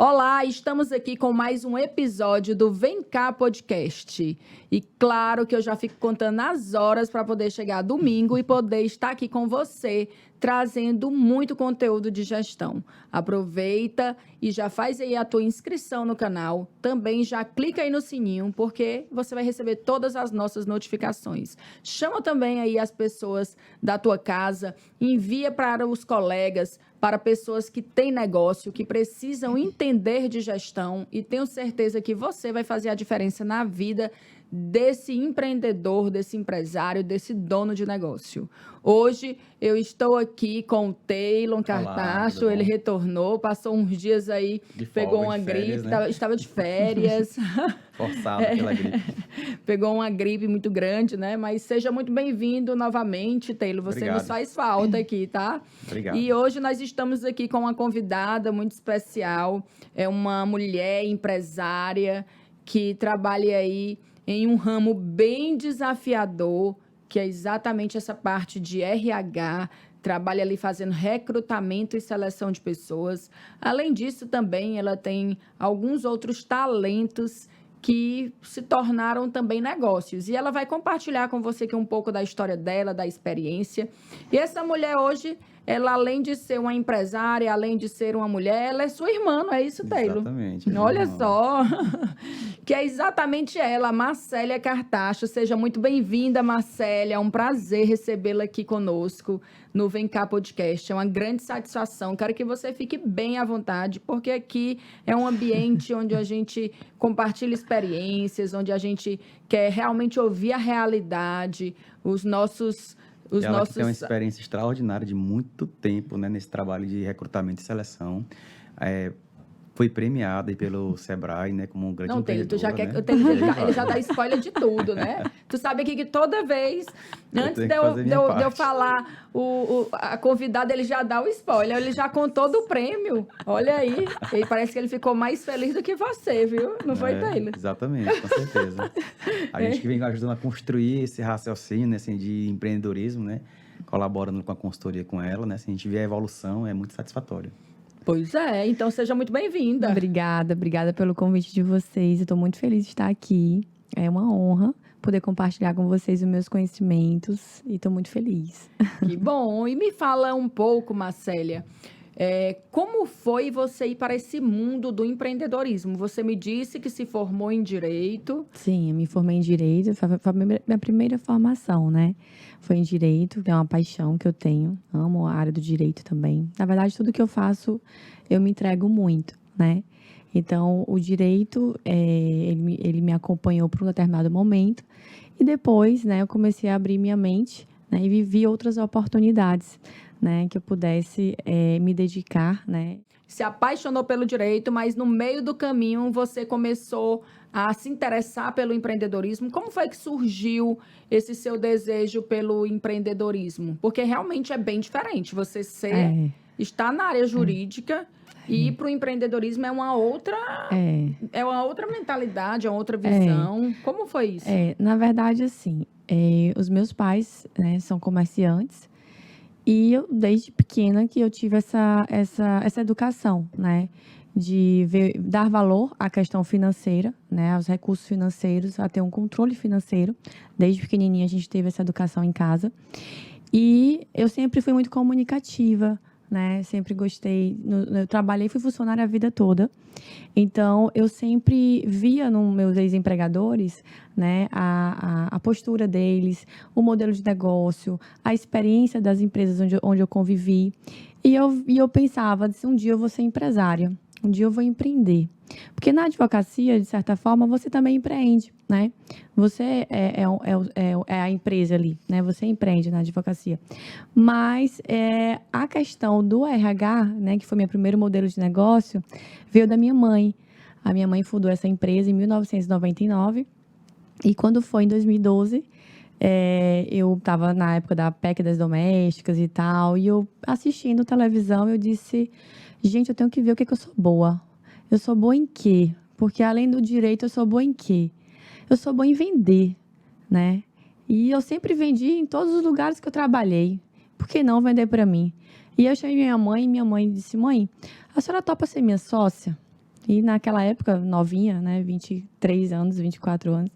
Olá, estamos aqui com mais um episódio do Vem Cá Podcast. E claro que eu já fico contando as horas para poder chegar domingo e poder estar aqui com você, trazendo muito conteúdo de gestão. Aproveita e já faz aí a tua inscrição no canal. Também já clica aí no sininho, porque você vai receber todas as nossas notificações. Chama também aí as pessoas da tua casa, envia para os colegas, para pessoas que têm negócio, que precisam entender de gestão, e tenho certeza que você vai fazer a diferença na vida desse empreendedor, desse empresário, desse dono de negócio. Hoje eu estou aqui com o Taylor Cartacho, ele retornou, passou uns dias aí, pegou uma gripe, né? Estava de férias. Forçado pela gripe. Pegou uma gripe muito grande, né? Mas seja muito bem-vindo novamente, Taylor. Você Obrigado. nos faz falta aqui, tá? Obrigado. E hoje nós estamos aqui com uma convidada muito especial. É uma mulher empresária que trabalha aí em um ramo bem desafiador, que é exatamente essa parte de RH, trabalha ali fazendo recrutamento e seleção de pessoas. Além disso, também ela tem alguns outros talentos que se tornaram também negócios. E ela vai compartilhar com você aqui um pouco da história dela, da experiência. E essa mulher hoje, ela além de ser uma empresária, além de ser uma mulher, ela é sua irmã, não é isso, Taylor? Exatamente. Olha só, que é exatamente ela, Marcélia Cartacho. Seja muito bem-vinda, Marcélia. É um prazer recebê-la aqui conosco no Vem Cá Podcast. É uma grande satisfação. Quero que você fique bem à vontade, porque aqui é um ambiente onde a gente compartilha experiências, onde a gente quer realmente ouvir a realidade, Ela que tem uma experiência extraordinária de muito tempo, né, nesse trabalho de recrutamento e seleção. Foi premiada aí pelo Sebrae, né, como um grande empreendedora. Tu já quer, né? ele já dá spoiler de tudo, né? Tu sabe aqui que toda vez, antes de eu falar a convidada, ele já dá o spoiler, ele já contou do prêmio. Olha aí, e parece que ele ficou mais feliz do que você, viu? Não foi, Taylor? Exatamente, com certeza. A gente que vem ajudando a construir esse raciocínio, né, assim, de empreendedorismo, né, colaborando com a consultoria com ela, né, assim, a gente vê a evolução, é muito satisfatório. Pois é, então seja muito bem-vinda. Obrigada pelo convite de vocês. Eu estou muito feliz de estar aqui. É uma honra poder compartilhar com vocês os meus conhecimentos e estou muito feliz. Que bom. E me fala um pouco, Marcélia, como foi você ir para esse mundo do empreendedorismo? Você me disse que se formou em Direito. Sim, eu me formei em Direito, foi a minha primeira formação, né? Foi em Direito, que é uma paixão que eu tenho, amo a área do Direito também. Na verdade, tudo que eu faço, eu me entrego muito, né? Então, o Direito, ele me acompanhou por um determinado momento e depois, né, eu comecei a abrir minha mente, né, e vivi outras oportunidades, né, que eu pudesse me dedicar, né. Se apaixonou pelo direito, mas no meio do caminho você começou a se interessar pelo empreendedorismo. Como foi que surgiu esse seu desejo pelo empreendedorismo? Porque realmente é bem diferente. Você está na área jurídica e ir para o empreendedorismo é uma outra mentalidade, é uma outra visão. Como foi isso? Na verdade, assim, os meus pais, né, são comerciantes. E eu, desde pequena, que eu tive essa educação, né? De dar valor à questão financeira, né? Aos recursos financeiros, a ter um controle financeiro. Desde pequenininha a gente teve essa educação em casa. E eu sempre fui muito comunicativa, né? Sempre gostei. Eu trabalhei, fui funcionária a vida toda. Então, eu sempre via nos meus ex-empregadores, né, a postura deles, o modelo de negócio, a experiência das empresas onde eu convivi. E eu pensava, um dia eu vou ser empresária, um dia eu vou empreender. Porque na advocacia, de certa forma, você também empreende, né? Você é a empresa ali, né? Você empreende na advocacia. Mas a questão do RH, né, que foi meu primeiro modelo de negócio, veio da minha mãe. A minha mãe fundou essa empresa em 1999. E quando foi em 2012, eu estava na época da PEC das domésticas e tal, e eu assistindo televisão, eu disse, gente, eu tenho que ver o que eu sou boa. Eu sou boa em quê? Porque além do direito, eu sou boa em quê? Eu sou boa em vender, né? E eu sempre vendi em todos os lugares que eu trabalhei. Por que não vender para mim? E eu chamei minha mãe, e minha mãe disse, mãe, a senhora topa ser minha sócia? E naquela época, novinha, né? 23 anos, 24 anos.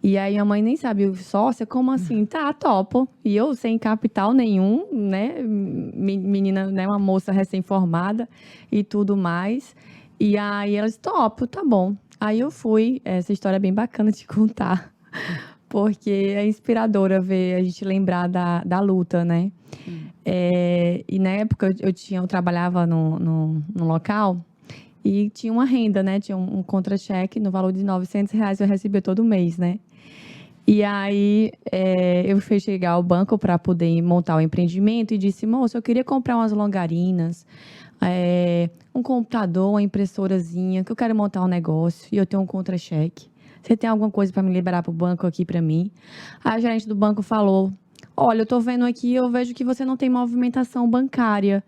E aí a mãe nem sabia, sócia, como assim? Tá, topo. E eu sem capital nenhum, né? Menina, né? Uma moça recém-formada e tudo mais. E aí ela disse, topo, tá bom. Aí eu fui, essa história é bem bacana de contar, porque é inspiradora ver a gente lembrar da luta, né? E na época eu trabalhava num local e tinha uma renda, né? Tinha um contra-cheque no valor de R$900 eu recebia todo mês, né? E aí eu fui chegar ao banco para poder montar o empreendimento e disse, moço, eu queria comprar umas longarinas, um computador, uma impressorazinha, que eu quero montar um negócio e eu tenho um contra-cheque. Você tem alguma coisa para me liberar para o banco aqui para mim? A gerente do banco falou, olha, eu estou vendo aqui, eu vejo que você não tem movimentação bancária.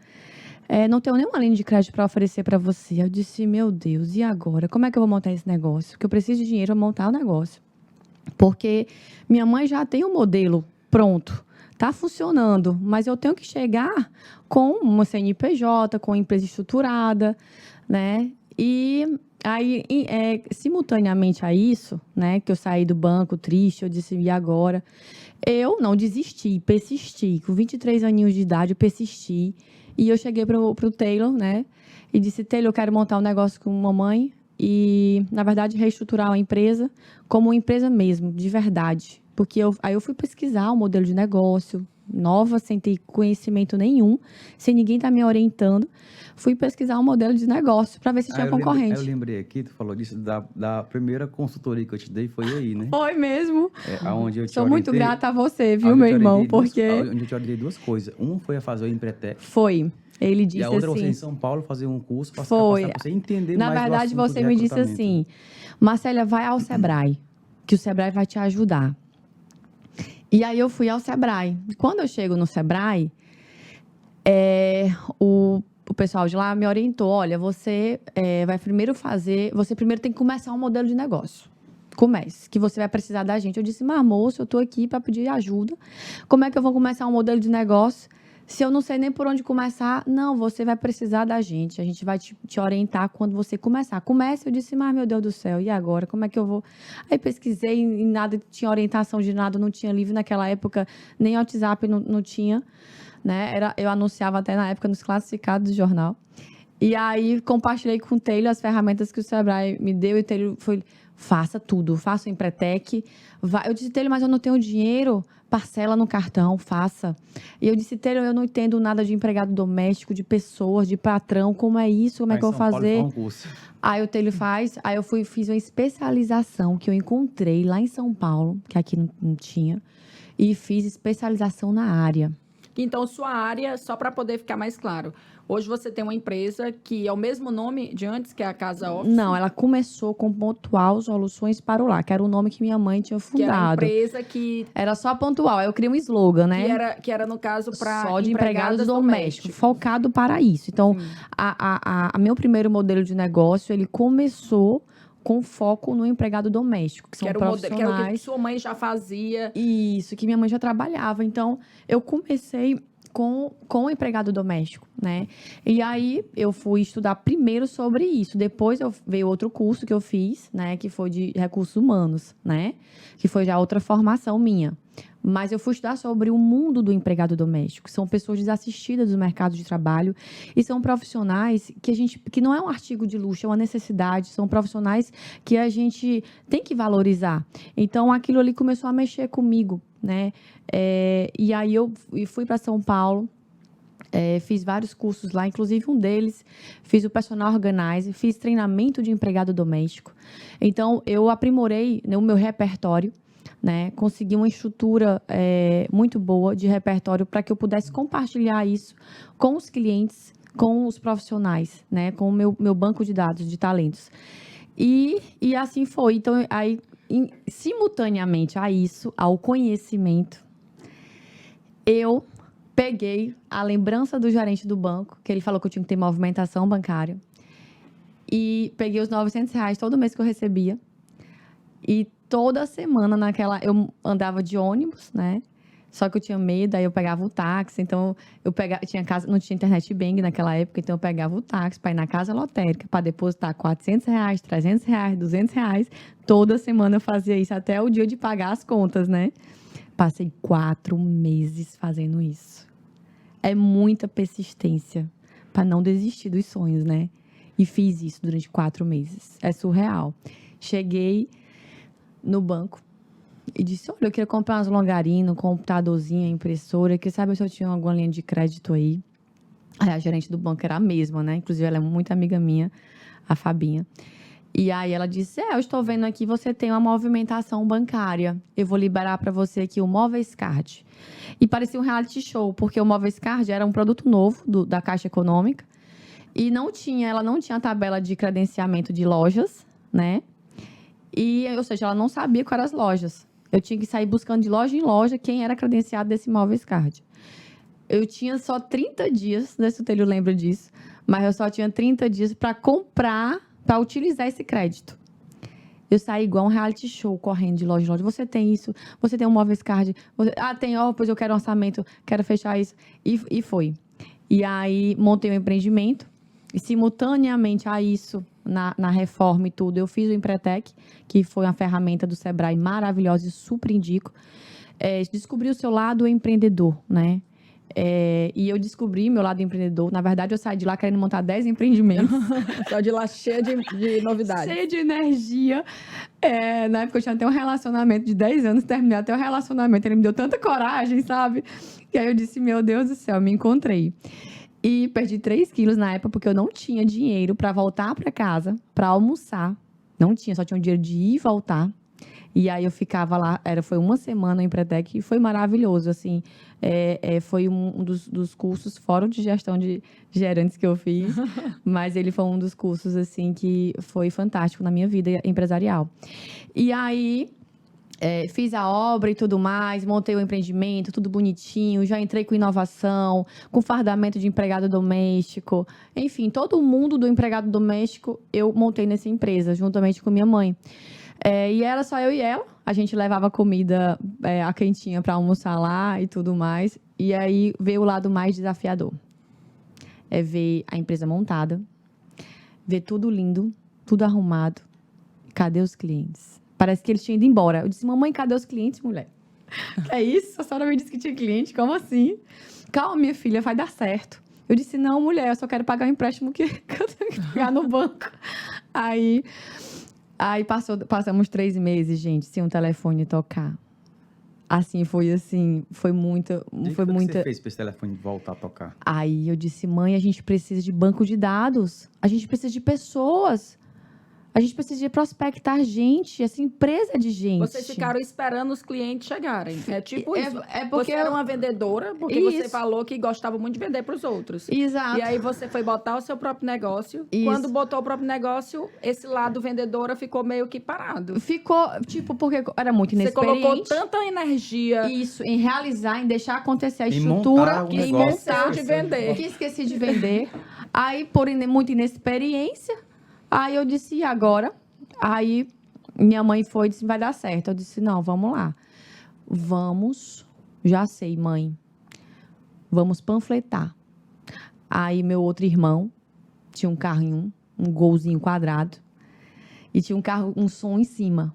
Não tenho nenhuma linha de crédito para oferecer para você. Eu disse, meu Deus, e agora? Como é que eu vou montar esse negócio? Porque eu preciso de dinheiro para montar o negócio. Porque minha mãe já tem um modelo pronto, está funcionando, mas eu tenho que chegar com uma CNPJ, com uma empresa estruturada, né? E aí, simultaneamente a isso, né, que eu saí do banco triste, eu disse, e agora? Eu não desisti, persisti. Com 23 aninhos de idade, eu persisti. E eu cheguei pro Taylor, né, e disse, Taylor, eu quero montar um negócio com mamãe e, na verdade, reestruturar a empresa como uma empresa mesmo, de verdade. Porque aí eu fui pesquisar o modelo de negócio, nova, sem ter conhecimento nenhum, sem ninguém estar me orientando. Fui pesquisar um modelo de negócio para ver se tinha concorrente. Eu lembrei aqui, tu falou disso, da primeira consultoria que eu te dei, foi aí, né? Foi mesmo. Onde eu te Sou muito grata a você, viu, meu irmão? Porque... onde eu te orientei duas coisas. Um foi a fazer o Empretec. Foi. Ele disse assim... E a outra assim, você em São Paulo fazer um curso para você entender mais. Na verdade, você me disse assim, Marcélia, vai ao Sebrae, que o Sebrae vai te ajudar. E aí eu fui ao Sebrae. Quando eu chego no Sebrae, o pessoal de lá me orientou, olha, você vai primeiro você primeiro tem que começar um modelo de negócio. Comece, que você vai precisar da gente. Eu disse, mas moço, eu estou aqui para pedir ajuda. Como é que eu vou começar um modelo de negócio se eu não sei nem por onde começar? Não, você vai precisar da gente. A gente vai te orientar quando você começar. Comece, eu disse, mas meu Deus do céu, e agora? Como é que eu vou? Aí pesquisei, e nada, tinha orientação de nada, não tinha livro naquela época, nem WhatsApp não tinha, né? Eu anunciava até na época nos classificados do jornal. E aí compartilhei com o Taylor as ferramentas que o Sebrae me deu, e o Taylor foi, faça tudo, faça o Empretec. Eu disse, Taylor, mas eu não tenho dinheiro, parcela no cartão, faça. E eu disse, Taylor, eu não entendo nada de empregado doméstico, de pessoas, de patrão, como é isso, como é que eu vou fazer? Aí o Taylor faz, aí eu fiz uma especialização que eu encontrei lá em São Paulo, que aqui não tinha, e fiz especialização na área. Então, sua área, só para poder ficar mais claro, hoje você tem uma empresa que é o mesmo nome de antes, que é a Casa Office? Não, ela começou com Pontual Soluções para o Lar, que era o nome que minha mãe tinha fundado. Que era a empresa que... Era só Pontual, eu criei um slogan, né? Que era no caso, para só de empregados domésticos, focado para isso. Então, meu primeiro modelo de negócio, ele começou com foco no empregado doméstico, que são profissionais. Que era o que sua mãe já fazia. Isso, que minha mãe já trabalhava. Então, eu comecei com o empregado doméstico, né? E aí, eu fui estudar primeiro sobre isso. Depois, veio outro curso que eu fiz, né? Que foi de recursos humanos, né? Que foi já outra formação minha. Mas eu fui estudar sobre o mundo do empregado doméstico. São pessoas desassistidas do mercado de trabalho e são profissionais que não é um artigo de luxo, é uma necessidade. São profissionais que a gente tem que valorizar. Então, aquilo ali começou a mexer comigo, né? E aí, eu fui para São Paulo. Fiz vários cursos lá, inclusive um deles, fiz o Personal Organizer, fiz treinamento de empregado doméstico. Então, eu aprimorei, né, o meu repertório, né? Consegui uma estrutura muito boa de repertório para que eu pudesse compartilhar isso com os clientes, com os profissionais, né? Com o meu banco de dados de talentos. E assim foi. Então, aí, simultaneamente a isso, ao conhecimento, eu peguei a lembrança do gerente do banco, que ele falou que eu tinha que ter movimentação bancária, e peguei os R$900 todo mês que eu recebia, e toda semana eu andava de ônibus, né? Só que eu tinha medo, aí eu pegava o táxi. Então, não tinha internet bang naquela época, então eu pegava o táxi para ir na casa lotérica, para depositar R$400, R$300, R$200. Toda semana eu fazia isso, até o dia de pagar as contas, né? Passei 4 meses fazendo isso. É muita persistência para não desistir dos sonhos, né? E fiz isso durante 4 meses. É surreal. Cheguei no banco e disse, olha, eu queria comprar umas longarinas, um computadorzinho, impressora, queria saber se eu tinha alguma linha de crédito aí. Aí a gerente do banco era a mesma, né? Inclusive, ela é muito amiga minha, a Fabinha. E aí ela disse, eu estou vendo aqui, você tem uma movimentação bancária. Eu vou liberar para você aqui o Móveis Card. E parecia um reality show, porque o Móveis Card era um produto novo da Caixa Econômica. E ela não tinha a tabela de credenciamento de lojas, né? Ou seja, ela não sabia quais eram as lojas. Eu tinha que sair buscando de loja em loja quem era credenciado desse Móveis Card. Eu tinha só 30 dias, não sei se o Telho lembra disso, mas eu só tinha 30 dias para comprar, para utilizar esse crédito. Eu saí igual um reality show, correndo de loja em loja. Você tem isso? Você tem um Móveis Card? Tem, pois eu quero um orçamento, quero fechar isso. E foi. E aí, montei um empreendimento. E simultaneamente a isso, na reforma e tudo, eu fiz o Empretec, que foi uma ferramenta do Sebrae maravilhosa e super indico. Descobri o seu lado empreendedor, né? E eu descobri meu lado empreendedor. Na verdade, eu saí de lá querendo montar 10 empreendimentos. Só de lá cheia de novidades. Cheia de energia. Na época, eu tinha até um relacionamento de 10 anos, terminei até o relacionamento. Ele me deu tanta coragem, sabe? E aí eu disse, meu Deus do céu, me encontrei. E perdi 3 quilos na época, porque eu não tinha dinheiro para voltar para casa, para almoçar. Não tinha, só tinha o dinheiro de ir e voltar. E aí eu ficava lá, foi uma semana em Empretec e foi maravilhoso, assim. Foi um dos cursos, fora de gestão de gerantes que eu fiz, mas ele foi um dos cursos, assim, que foi fantástico na minha vida empresarial. E aí, fiz a obra e tudo mais, montei o empreendimento, tudo bonitinho, já entrei com inovação, com fardamento de empregado doméstico. Enfim, todo o mundo do empregado doméstico eu montei nessa empresa, juntamente com minha mãe. E era só eu e ela. A gente levava comida, a quentinha para almoçar lá e tudo mais. E aí veio o lado mais desafiador. Ver a empresa montada, ver tudo lindo, tudo arrumado. Cadê os clientes? Parece que eles tinham ido embora. Eu disse, mamãe, cadê os clientes, mulher? Que é isso? A senhora me disse que tinha cliente? Como assim? Calma, minha filha, vai dar certo. Eu disse, não, mulher, eu só quero pagar o empréstimo que eu tenho que pagar no banco. Aí passamos 3 meses, gente, sem um telefone tocar. Foi muita... O que você fez para esse telefone voltar a tocar? Aí eu disse, mãe, a gente precisa de banco de dados. A gente precisa de pessoas. A gente precisa de prospectar gente. Essa empresa é de gente. Vocês ficaram esperando os clientes chegarem. É tipo isso. Porque você era uma vendedora, porque você falou que gostava muito de vender para os outros. Exato. E aí você foi botar o seu próprio negócio. Isso. Quando botou o próprio negócio, esse lado vendedora ficou meio que parado. Ficou, porque era muito inexperiente. Você colocou tanta energia... Isso, em realizar, em deixar acontecer a estrutura. Que esqueceu de vender. Que esqueci de vender. Aí, por muita inexperiência... Aí eu disse, e agora? Aí minha mãe foi e disse, vai dar certo. Eu disse, não, vamos lá. Vamos, já sei, mãe. Vamos panfletar. Aí meu outro irmão tinha um carrinho, um golzinho quadrado. E tinha um som em cima.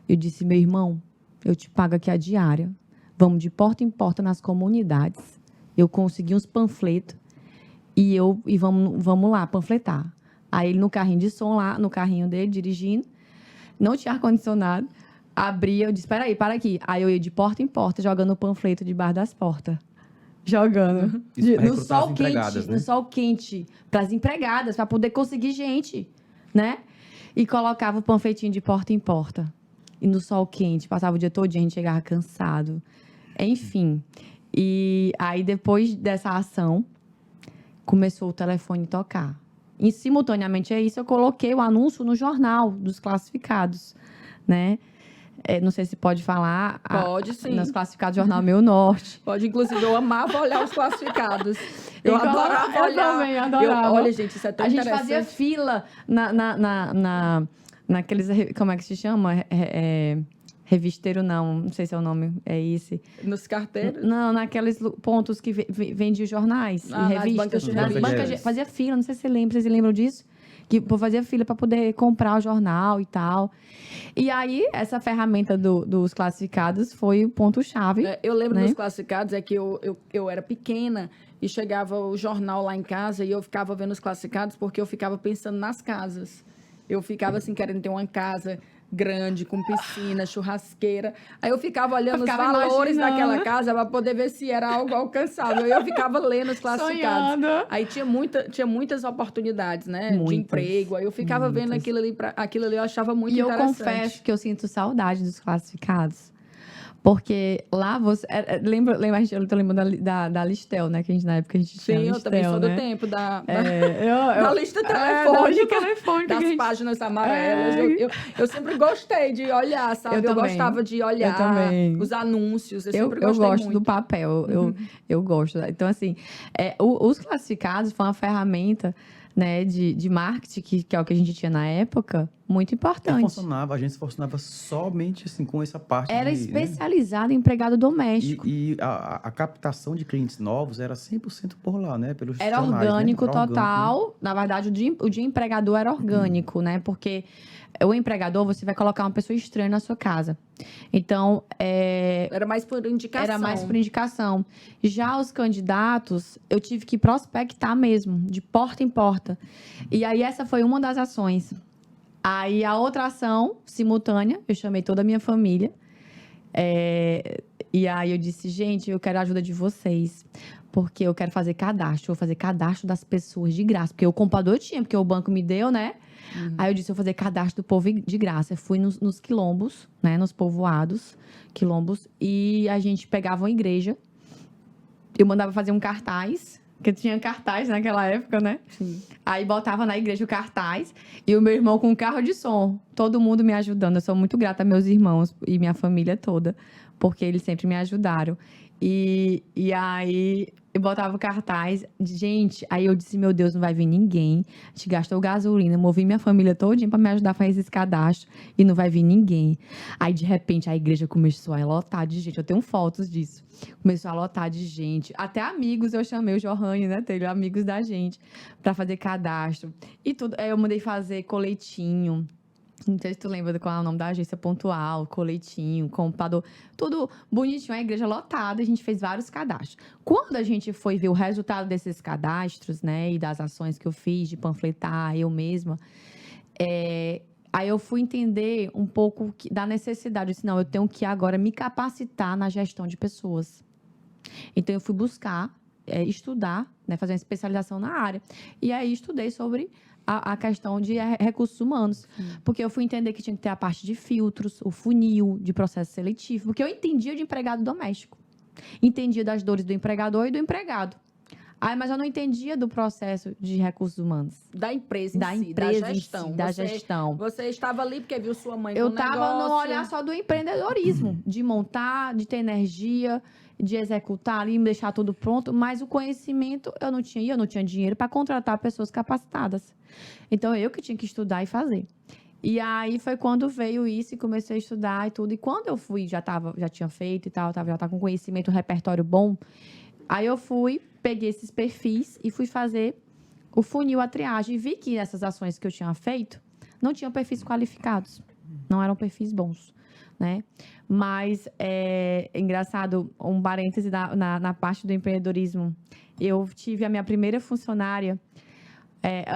Eu disse, meu irmão, eu te pago aqui a diária. Vamos de porta em porta nas comunidades. Eu consegui uns panfletos. E vamos lá, panfletar. Aí ele no carrinho de som lá, no carrinho dele, dirigindo. Não tinha ar-condicionado. Abria, eu disse, peraí, para aqui. Aí eu ia de porta em porta, jogando o panfleto debaixo das portas. Jogando. No sol quente, né? No sol quente. Para as empregadas, para poder conseguir gente, né? E colocava o panfletinho de porta em porta. E no sol quente, passava o dia todo, a gente chegava cansado. Enfim. E aí, depois dessa ação, começou o telefone a tocar. E, simultaneamente a isso, eu coloquei o anúncio no jornal dos classificados, né? Não sei se pode falar. Pode, sim. Nos classificados do Jornal Meu Norte. Pode, inclusive, eu amava olhar os classificados. Eu adorava olhar. Eu também adorava. Olha, gente, isso é tão interessante. A gente fazia fila naqueles... Como é que se chama? Revisteiro não sei se é o nome, é esse. Nos carteiros? Não, naqueles pontos que vendiam jornais e revistas. Bancas de Bancas fazia fila, não sei se vocês lembram disso? Que fazia fila para poder comprar o jornal e tal. E aí, essa ferramenta dos classificados foi o ponto-chave. Eu lembro dos classificados, é que eu era pequena e chegava o jornal lá em casa e eu ficava vendo os classificados porque eu ficava pensando nas casas. Eu ficava assim, querendo ter uma casa grande, com piscina, churrasqueira. Aí eu ficava olhando os valores daquela casa para poder ver se era algo alcançável. Eu ficava lendo os classificados. Sonhando. Aí tinha muitas oportunidades, né? De emprego. Aí eu ficava vendo aquilo ali, eu achava muito interessante. E eu confesso que eu sinto saudade dos classificados. Porque lá você... eu tô lembrando da Listel, né? Que a gente, na época a gente tinha Listel, eu também sou do tempo da lista telefônica. Das páginas amarelas. Eu sempre gostei de olhar, sabe? Eu gostava de olhar os anúncios. Eu sempre gostei gosto muito do papel. Eu gosto. Então, assim, os classificados foi uma ferramenta, né, de marketing, que é o que a gente tinha na época, muito importante. A gente funcionava somente assim, com essa parte. Era especializado em empregado doméstico. E a captação de clientes novos era 100% por lá, né? Pelos era orgânico, né? Total. Orgânico, né? Na verdade, o de empregador era orgânico, né? Porque o empregador, você vai colocar uma pessoa estranha na sua casa. Então, era mais por indicação. Já os candidatos, eu tive que prospectar mesmo, de porta em porta. E aí, essa foi uma das ações. Aí, a outra ação, simultânea, eu chamei toda a minha família. E aí, eu disse, gente, eu quero a ajuda de vocês. Porque eu quero fazer cadastro. Eu vou fazer cadastro das pessoas de graça. Porque o computador tinha, porque o banco me deu, né? Aí eu disse, eu vou fazer cadastro do povo de graça. Eu fui nos quilombos, né? Nos povoados, quilombos. E a gente pegava uma igreja. Eu mandava fazer um cartaz. Porque tinha cartaz naquela época, né? Sim. Aí botava na igreja o cartaz. E o meu irmão com um carro de som. Todo mundo me ajudando. Eu sou muito grata a meus irmãos e minha família toda. Porque eles sempre me ajudaram. E aí, eu botava o cartaz. Gente, aí eu disse, meu Deus, não vai vir ninguém. A gente gastou gasolina, movi minha família todinha para me ajudar a fazer esse cadastro. E não vai vir ninguém. Aí, de repente, a igreja começou a lotar de gente. Eu tenho fotos disso. Começou a lotar de gente. Até amigos eu chamei, o Johanny, né? Teve amigos da gente para fazer cadastro. E tudo. Aí eu mandei fazer coletinho. Não sei se tu lembra qual é o nome da agência, pontual, coletinho, computador, tudo bonitinho, a igreja lotada, a gente fez vários cadastros. Quando a gente foi ver o resultado desses cadastros, né, e das ações que eu fiz de panfletar, eu mesma, aí eu fui entender um pouco da necessidade. Eu disse, não, eu tenho que agora me capacitar na gestão de pessoas. Então, eu fui buscar, estudar, né, fazer uma especialização na área. E aí, estudei sobre a questão de recursos humanos. Porque eu fui entender que tinha que ter a parte de filtros, o funil, de processo seletivo. Porque eu entendia de empregado doméstico. Entendia das dores do empregador e do empregado. Mas eu não entendia do processo de recursos humanos. Da empresa em si, da gestão. Você estava ali porque viu sua mãe no negócio. Eu estava no olhar só do empreendedorismo. De montar, de ter energia, de executar ali, me deixar tudo pronto. Mas o conhecimento eu não tinha dinheiro para contratar pessoas capacitadas. Então, eu que tinha que estudar e fazer. E aí, foi quando veio isso e comecei a estudar e tudo. E quando eu fui, já tinha feito e tal, já estava com conhecimento, um repertório bom. Aí, eu peguei esses perfis e fui fazer o funil, a triagem. E vi que essas ações que eu tinha feito não tinham perfis qualificados. Não eram perfis bons, né? Mas, engraçado, um parêntese na parte do empreendedorismo. Eu tive a minha primeira funcionária.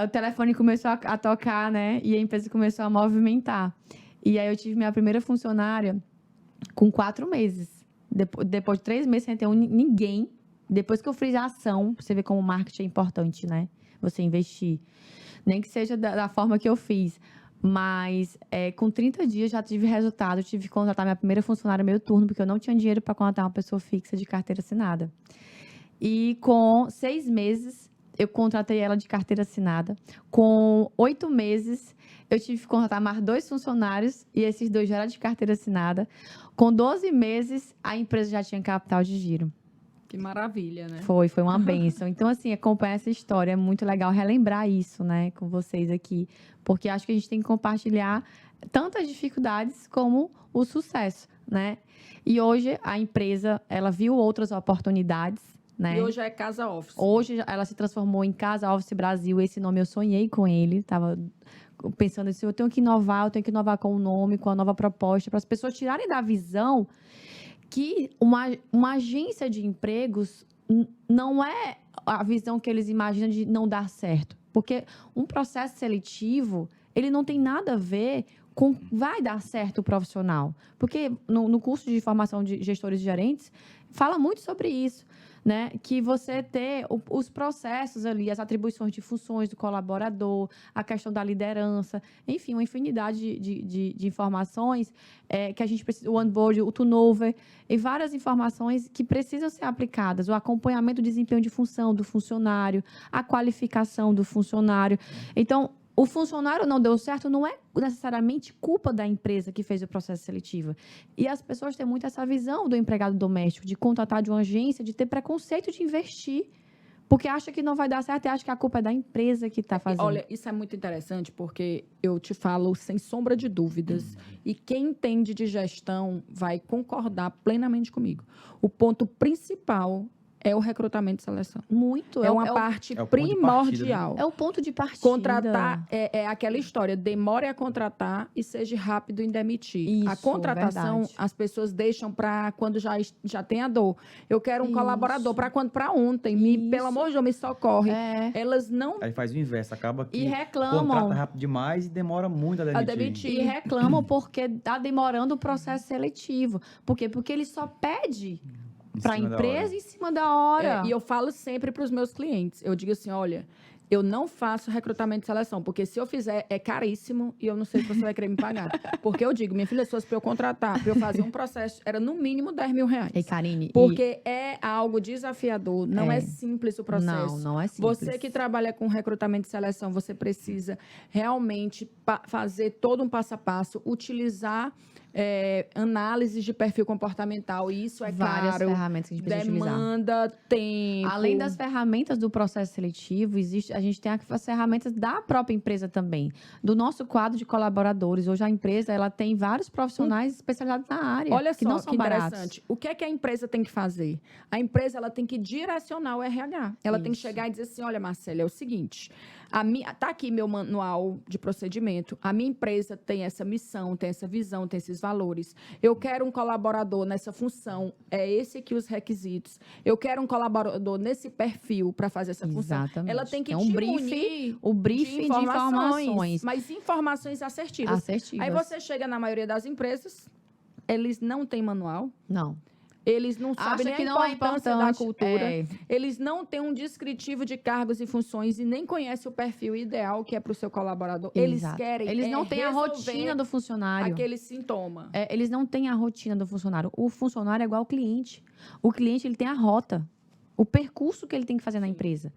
O telefone começou a tocar, né? E a empresa começou a movimentar. E aí, eu tive minha primeira funcionária com 4 meses. Depois de 3 meses, sem ter ninguém. Depois que eu fiz a ação, você vê como o marketing é importante, né? Você investir. Nem que seja da forma que eu fiz. Mas, com 30 dias, já tive resultado. Eu tive que contratar minha primeira funcionária meio turno, porque eu não tinha dinheiro para contratar uma pessoa fixa de carteira assinada. E com 6 meses, eu contratei ela de carteira assinada. Com 8 meses, eu tive que contratar mais 2 funcionários, e esses 2 já eram de carteira assinada. Com 12 meses, a empresa já tinha capital de giro. Que maravilha, né? Foi uma bênção. Então, assim, acompanhar essa história. É muito legal relembrar isso, né, com vocês aqui. Porque acho que a gente tem que compartilhar tantas dificuldades como o sucesso, né? E hoje a empresa, ela viu outras oportunidades, né? E hoje é Casa Office. Hoje ela se transformou em Casa Office Brasil. Esse nome eu sonhei com ele, estava pensando assim, eu tenho que inovar com o nome, com a nova proposta, para as pessoas tirarem da visão que uma agência de empregos não é a visão que eles imaginam de não dar certo. Porque um processo seletivo, ele não tem nada a ver com vai dar certo o profissional. Porque no curso de formação de gestores e gerentes, fala muito sobre isso, né? Que você ter os processos ali, as atribuições de funções do colaborador, a questão da liderança, enfim, uma infinidade de informações que a gente precisa, o onboard, o turnover, e várias informações que precisam ser aplicadas, o acompanhamento do desempenho de função do funcionário, a qualificação do funcionário. Então, o funcionário não deu certo não é necessariamente culpa da empresa que fez o processo seletivo. E as pessoas têm muito essa visão do empregado doméstico, de contratar de uma agência, de ter preconceito de investir, porque acha que não vai dar certo e acha que a culpa é da empresa que está fazendo. Olha, isso é muito interessante, porque eu te falo sem sombra de dúvidas, e quem entende de gestão vai concordar plenamente comigo. O ponto principal é o recrutamento e seleção. Muito. É uma parte primordial. É o ponto de partida. Contratar é aquela história, demore a contratar e seja rápido em demitir. Isso, a contratação, verdade. as pessoas deixam para quando já tem a dor. Eu quero um colaborador para quando? Para ontem. Pelo amor de Deus, me socorre. Elas não... Aí faz o inverso, acaba que E reclamam. contrata rápido demais e demora muito a demitir. E reclamam porque está demorando o processo seletivo. Por quê? Porque ele só pede para a empresa em cima da hora. E eu falo sempre para os meus clientes. Eu digo assim, olha, eu não faço recrutamento e seleção, porque se eu fizer, é caríssimo e eu não sei se você vai querer me pagar. Porque eu digo, minha filha, se fosse para eu contratar, para eu fazer um processo, era no mínimo 10 mil reais. Ei, Karine, porque é algo desafiador, não é simples o processo. Não é simples. Você que trabalha com recrutamento e seleção, você precisa realmente fazer todo um passo a passo, utilizar análises de perfil comportamental. E isso é várias claro, ferramentas que a gente precisa demanda utilizar. tempo. Além das ferramentas do processo seletivo, a gente tem as ferramentas da própria empresa também. Do nosso quadro de colaboradores. Hoje a empresa ela tem vários profissionais especializados na área. Olha que só, não são que baratos. interessante. O que é que a empresa tem que fazer? A empresa ela tem que direcionar o RH. Ela tem que chegar e dizer assim, olha, Marcela, é o seguinte... Tá aqui meu manual de procedimento. A minha empresa tem essa missão, tem essa visão, tem esses valores. Eu quero um colaborador nessa função. É esse aqui os requisitos. Eu quero um colaborador nesse perfil para fazer essa função. Exatamente. Ela tem que um briefing, o briefing de informações. Mas informações assertivas. Aí você chega na maioria das empresas, eles não têm manual. Não. Eles não sabem nem a importância da cultura. É. Eles não têm um descritivo de cargos e funções e nem conhecem o perfil ideal que é para o seu colaborador. Eles querem. Eles não têm a rotina do funcionário. Aquele sintoma. Eles não têm a rotina do funcionário. O funcionário é igual ao cliente. O cliente ele tem a rota, o percurso que ele tem que fazer na empresa.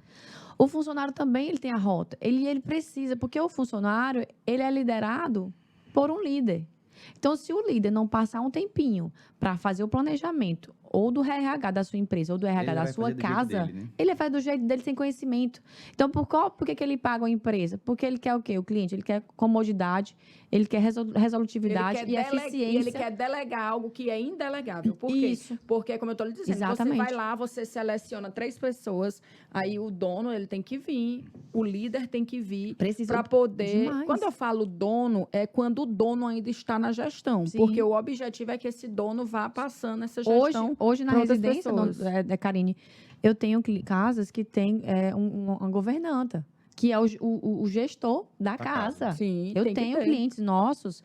O funcionário também ele tem a rota. Ele precisa, porque o funcionário ele é liderado por um líder. Então, se o líder não passar um tempinho para fazer o planejamento ou do RH da sua empresa ou do RH da sua casa, dele, né? Ele faz do jeito dele sem conhecimento. Então, por que ele paga a empresa? Porque ele quer o quê? O cliente, ele quer comodidade, ele quer resolutividade e eficiência. E ele quer delegar algo que é indelegável. Por quê? Isso. Porque, como eu estou lhe dizendo, Exatamente. você vai lá, você seleciona 3 pessoas, aí o dono ele tem que vir, o líder tem que vir para poder... demais. Quando eu falo dono, é quando o dono ainda está na gestão. Sim. Porque o objetivo é que esse dono vá passando essa gestão. Hoje na pra outras residência, Karine, eu tenho casas que tem uma governanta, que é o gestor da casa. Sim, eu tenho clientes nossos.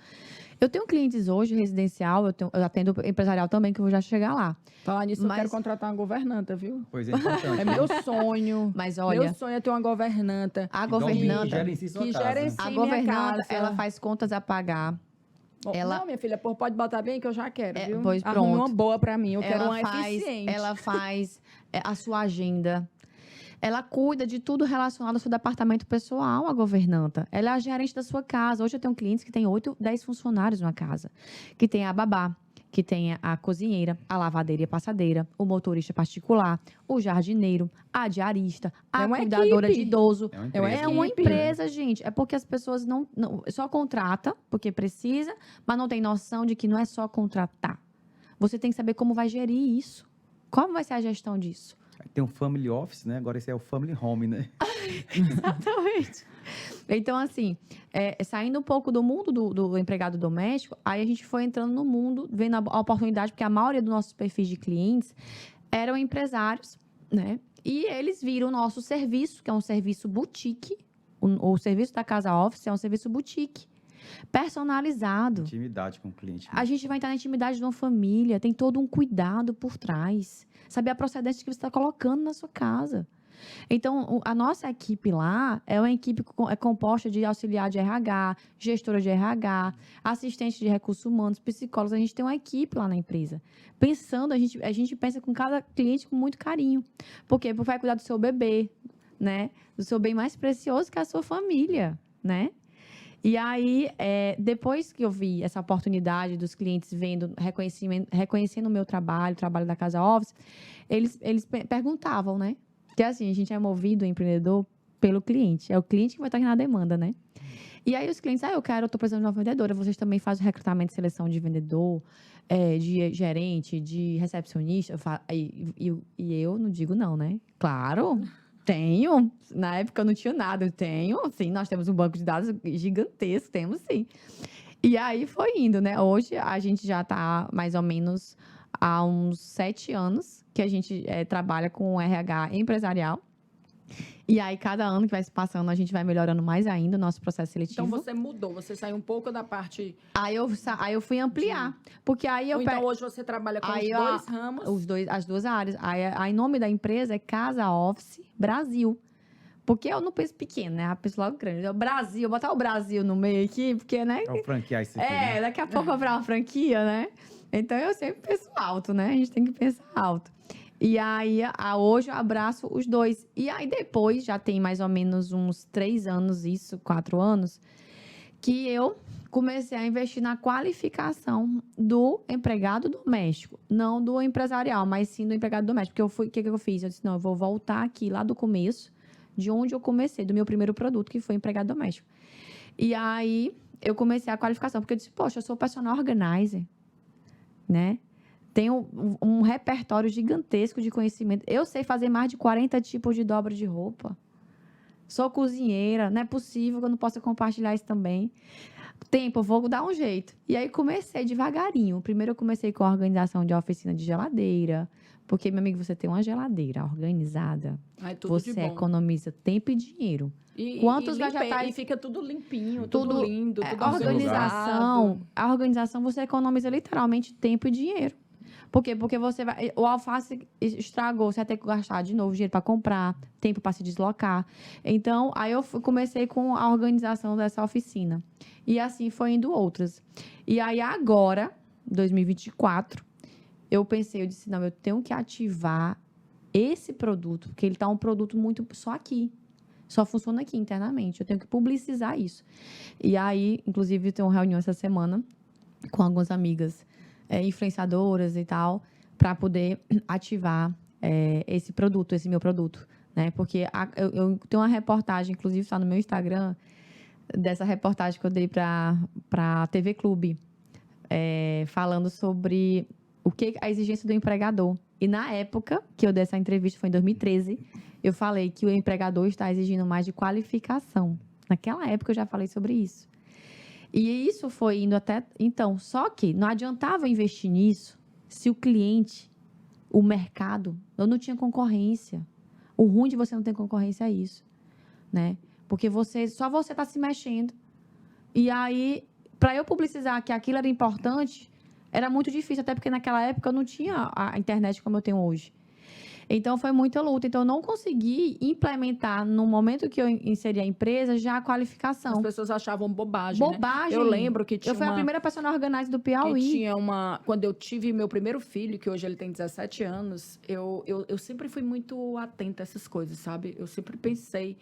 Eu tenho clientes hoje residencial, eu atendo empresarial também, que eu vou já chegar lá. Falar nisso, eu quero contratar uma governanta, viu? Pois é, importante. É meu sonho. Mas olha, meu sonho é ter uma governanta. A governanta, que gerencie a minha governanta, casa. ela faz contas a pagar. Não, minha filha, pode botar bem que eu já quero, viu? Pois Arrume pronto. uma boa pra mim, eu quero uma eficiente. Ela faz a sua agenda. Ela cuida de tudo relacionado ao seu departamento pessoal, a governanta. Ela é a gerente da sua casa. Hoje eu tenho clientes que têm 8, 10 funcionários numa casa. Que tem a babá, que tem a cozinheira, a lavadeira e a passadeira, o motorista particular, o jardineiro, a diarista, a cuidadora de idoso. É uma empresa, gente. É porque as pessoas não só contrata porque precisa, mas não tem noção de que não é só contratar. Você tem que saber como vai gerir isso. Como vai ser a gestão disso? Tem um family office, né? Agora esse é o family home, né? Exatamente. Então, assim, saindo um pouco do mundo do empregado doméstico, aí a gente foi entrando no mundo, vendo a oportunidade, porque a maioria dos nossos perfis de clientes eram empresários, né? E eles viram o nosso serviço, que é um serviço boutique. O serviço da Casa Office é um serviço boutique. Personalizado. Intimidade com o cliente. Né? A gente vai entrar na intimidade de uma família, tem todo um cuidado por trás. Saber a procedência que você está colocando na sua casa. Então, a nossa equipe lá é uma equipe composta de auxiliar de RH, gestora de RH, assistente de recursos humanos, psicólogos. A gente tem uma equipe lá na empresa. Pensando, a gente pensa com cada cliente com muito carinho. Por quê? Porque vai cuidar do seu bebê, né? Do seu bem mais precioso, que é a sua família, né? E aí, depois que eu vi essa oportunidade dos clientes vendo, reconhecendo o meu trabalho, o trabalho da Casa Office, eles perguntavam, né? Porque assim, a gente é movido, empreendedor, pelo cliente. É o cliente que vai estar aqui na demanda, né? E aí os clientes, eu tô precisando de uma vendedora. Vocês também fazem recrutamento e seleção de vendedor, de gerente, de recepcionista? E eu não digo não, né? Claro, tenho. Na época eu não tinha nada. Eu tenho, sim. Nós temos um banco de dados gigantesco, temos sim. E aí foi indo, né? Hoje a gente já está mais ou menos há uns 7 anos que a gente trabalha com RH empresarial. E aí, cada ano que vai se passando, a gente vai melhorando mais ainda o nosso processo seletivo. Então, você mudou, você saiu um pouco da parte... Aí eu fui ampliar, porque aí eu... Então, hoje você trabalha com os dois ramos? As duas áreas. Aí, o nome da empresa é Casa Office Brasil. Porque eu não penso pequeno, né? A pessoa logo grande. É o Brasil, eu vou botar o Brasil no meio aqui, porque, né? É o franquear isso aqui, né? Daqui a pouco eu vou virar uma franquia, né? Então, eu sempre penso alto, né? A gente tem que pensar alto. E aí, hoje eu abraço os dois. E aí, depois, já tem mais ou menos uns 3 anos, 4 anos, que eu comecei a investir na qualificação do empregado doméstico. Não do empresarial, mas sim do empregado doméstico. Porque o que eu fiz? Eu disse, não, eu vou voltar aqui lá do começo, de onde eu comecei, do meu primeiro produto, que foi empregado doméstico. E aí, eu comecei a qualificação, porque eu disse, poxa, eu sou personal organizer, né? Tenho um repertório gigantesco de conhecimento. Eu sei fazer mais de 40 tipos de dobra de roupa. Sou cozinheira. Não é possível que eu não possa compartilhar isso também. Tempo, eu vou dar um jeito. E aí, comecei devagarinho. Primeiro, eu comecei com a organização de oficina de geladeira. Porque, meu amigo, você tem uma geladeira organizada. Você economiza tempo e dinheiro. Quantos vegetais... E fica tudo limpinho, tudo lindo, tudo organizado. A organização, você economiza literalmente tempo e dinheiro. Por quê? Porque o alface estragou, você vai ter que gastar de novo dinheiro para comprar, tempo para se deslocar. Então, aí eu comecei com a organização dessa oficina. E assim foi indo outras. E aí agora, 2024, eu disse, não, eu tenho que ativar esse produto, porque ele está um produto muito só aqui. Só funciona aqui internamente. Eu tenho que publicizar isso. E aí, inclusive, eu tenho uma reunião essa semana com algumas amigas influenciadoras e tal, para poder ativar esse meu produto, né? Porque eu tenho uma reportagem, inclusive está no meu Instagram, dessa reportagem que eu dei para a TV Clube, falando sobre a exigência do empregador. E na época que eu dei essa entrevista, foi em 2013, eu falei que o empregador está exigindo mais de qualificação. Naquela época eu já falei sobre isso. E isso foi indo até... Então, só que não adiantava investir nisso se o cliente, o mercado, eu não tinha concorrência. O ruim de você não ter concorrência é isso, né? Porque só você está se mexendo. E aí, para eu publicizar que aquilo era importante, era muito difícil, até porque naquela época eu não tinha a internet como eu tenho hoje. Então, foi muita luta. Então, eu não consegui implementar, no momento que eu inseri a empresa, já a qualificação. As pessoas achavam bobagem, né? Eu lembro que tinha Eu fui a primeira personal organizer do Piauí. Quando eu tive meu primeiro filho, que hoje ele tem 17 anos, eu sempre fui muito atenta a essas coisas, sabe? Eu sempre pensei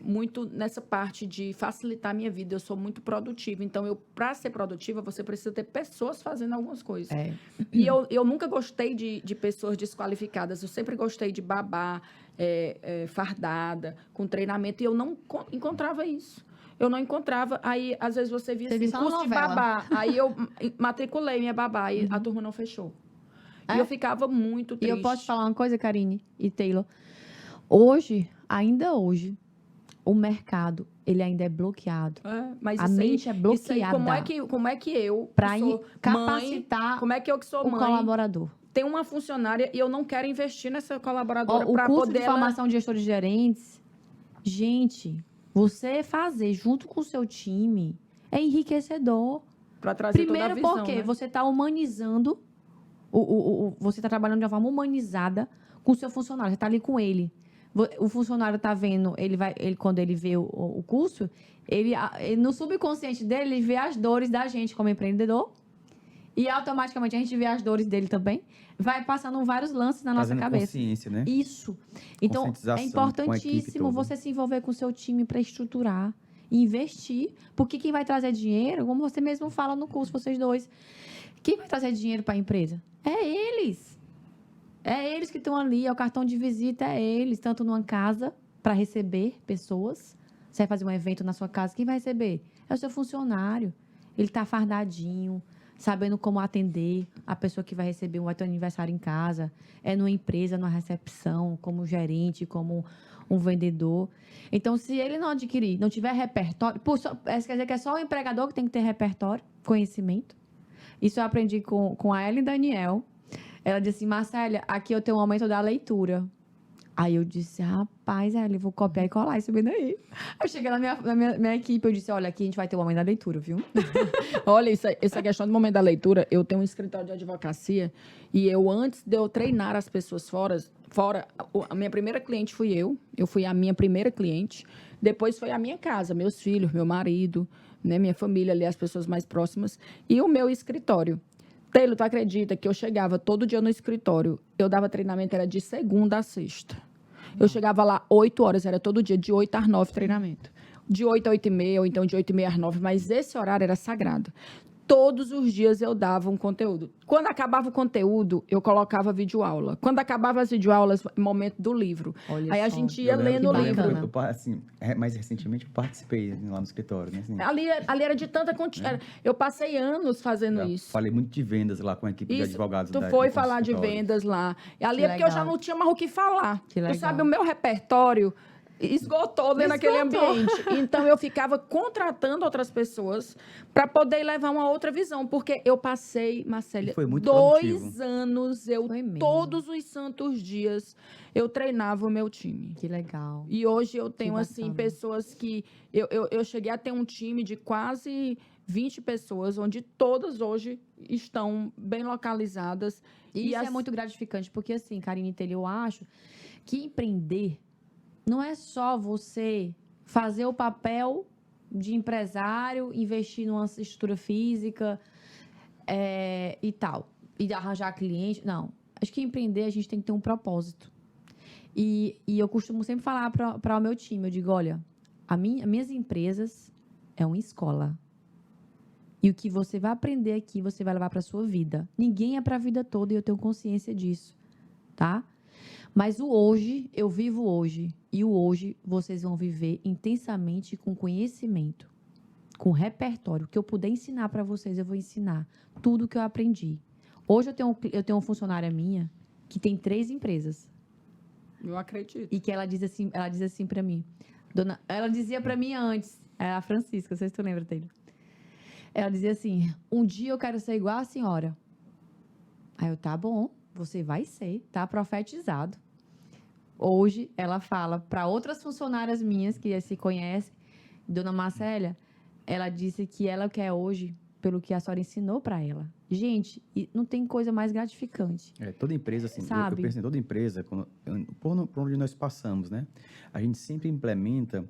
muito nessa parte de facilitar a minha vida. Eu sou muito produtiva. Então, para ser produtiva, você precisa ter pessoas fazendo algumas coisas. E eu nunca gostei de pessoas desqualificadas. Eu sempre gostei de babá, fardada, com treinamento. E eu não encontrava isso. Eu não encontrava. Aí, às vezes, você via assim, curso de babá. Aí eu matriculei minha babá e a turma não fechou. E eu ficava muito triste. E eu posso te falar uma coisa, Karine e Taylor? Hoje, ainda hoje, o mercado, ele ainda é bloqueado. Mas a mente é bloqueada. Como é que eu para sou capacitar mãe, como é que eu que sou o mãe, colaborador? Tem uma funcionária e eu não quero investir nessa colaboradora para poder... O curso de formação de gestores gerentes, gente, você fazer junto com o seu time é enriquecedor. Para trazer primeiro toda a visão, porque né? você está humanizando, você está trabalhando de uma forma humanizada com o seu funcionário, você está ali com ele. O funcionário está vendo, quando ele vê o curso, ele, no subconsciente dele, ele vê as dores da gente como empreendedor e automaticamente a gente vê as dores dele também. Vai passando vários lances na nossa cabeça. Consciência, né? Isso. Então, é importantíssimo você se envolver com o seu time para estruturar, investir, porque quem vai trazer dinheiro, como você mesmo fala no curso, vocês dois, quem vai trazer dinheiro para a empresa? É eles. É eles que estão ali, é o cartão de visita, é eles, tanto numa casa para receber pessoas. Você vai fazer um evento na sua casa, quem vai receber? É o seu funcionário. Ele está fardadinho, sabendo como atender a pessoa que vai receber um aniversário em casa. É numa empresa, numa recepção, como gerente, como um vendedor. Então, se ele não adquirir, não tiver repertório... quer dizer que é só o empregador que tem que ter repertório, conhecimento. Isso eu aprendi com a Ellen Daniel. Ela disse assim, Marcélia, aqui eu tenho um aumento da leitura. Aí eu disse, rapaz, Ellen, vou copiar e colar isso bem daí. Eu cheguei na minha equipe, eu disse, olha, aqui a gente vai ter um aumento da leitura, viu? Olha, essa questão do momento da leitura, eu tenho um escritório de advocacia e antes de eu treinar as pessoas fora, a minha primeira cliente fui eu fui a minha primeira cliente, depois foi a minha casa, meus filhos, meu marido, né, minha família ali, as pessoas mais próximas, e o meu escritório. Taylor, tu acredita que eu chegava todo dia no escritório, eu dava treinamento, era de segunda a sexta. Eu chegava lá 8 horas, era todo dia, de 8 às 9 treinamento. De 8 a 8h30, ou então de 8h30 às 9, mas esse horário era sagrado. Todos os dias eu dava um conteúdo. Quando acabava o conteúdo, eu colocava videoaula. Quando acabava as videoaulas, momento do livro. Olha aí a gente ia lendo o livro. Assim, mais recentemente eu participei lá no escritório. Né? Assim, ali era de tanta... Eu passei anos fazendo isso. Falei muito de vendas lá com a equipe de advogados. Tu foi falar de vendas lá. Ali é porque eu já não tinha mais o que falar. Tu sabe, o meu repertório... esgotou dentro daquele ambiente. Então, eu ficava contratando outras pessoas para poder levar uma outra visão. Porque eu passei, Marcélia, 2 anos, todos os santos dias, eu treinava o meu time. Que legal. E hoje eu tenho, assim, pessoas que... Eu cheguei a ter um time de quase 20 pessoas, onde todas hoje estão bem localizadas. E isso é muito gratificante, porque, assim, Karine Taylor, eu acho que empreender não é só você fazer o papel de empresário, investir numa estrutura física e tal, e arranjar cliente. Não. Acho que empreender a gente tem que ter um propósito. E eu costumo sempre falar para o meu time, eu digo, olha, minhas empresas é uma escola. E o que você vai aprender aqui, você vai levar para a sua vida. Ninguém é para a vida toda e eu tenho consciência disso, tá? Mas o hoje, eu vivo hoje. E o hoje, vocês vão viver intensamente com conhecimento, com repertório. O que eu puder ensinar para vocês, eu vou ensinar. Tudo o que eu aprendi. Hoje, eu tenho uma funcionária minha que tem 3 empresas. Eu acredito. E que ela diz assim para mim. Ela dizia para mim antes, a Francisca, não sei se tu lembra dele. Ela dizia assim, um dia eu quero ser igual a senhora. Aí eu, tá bom, você vai ser, tá profetizado. Hoje, ela fala para outras funcionárias minhas que se conhecem, Dona Marcélia, ela disse que ela quer hoje, pelo que a senhora ensinou para ela. Gente, não tem coisa mais gratificante. Toda empresa, assim, sabe? Eu penso em toda empresa, por onde nós passamos, né? A gente sempre implementa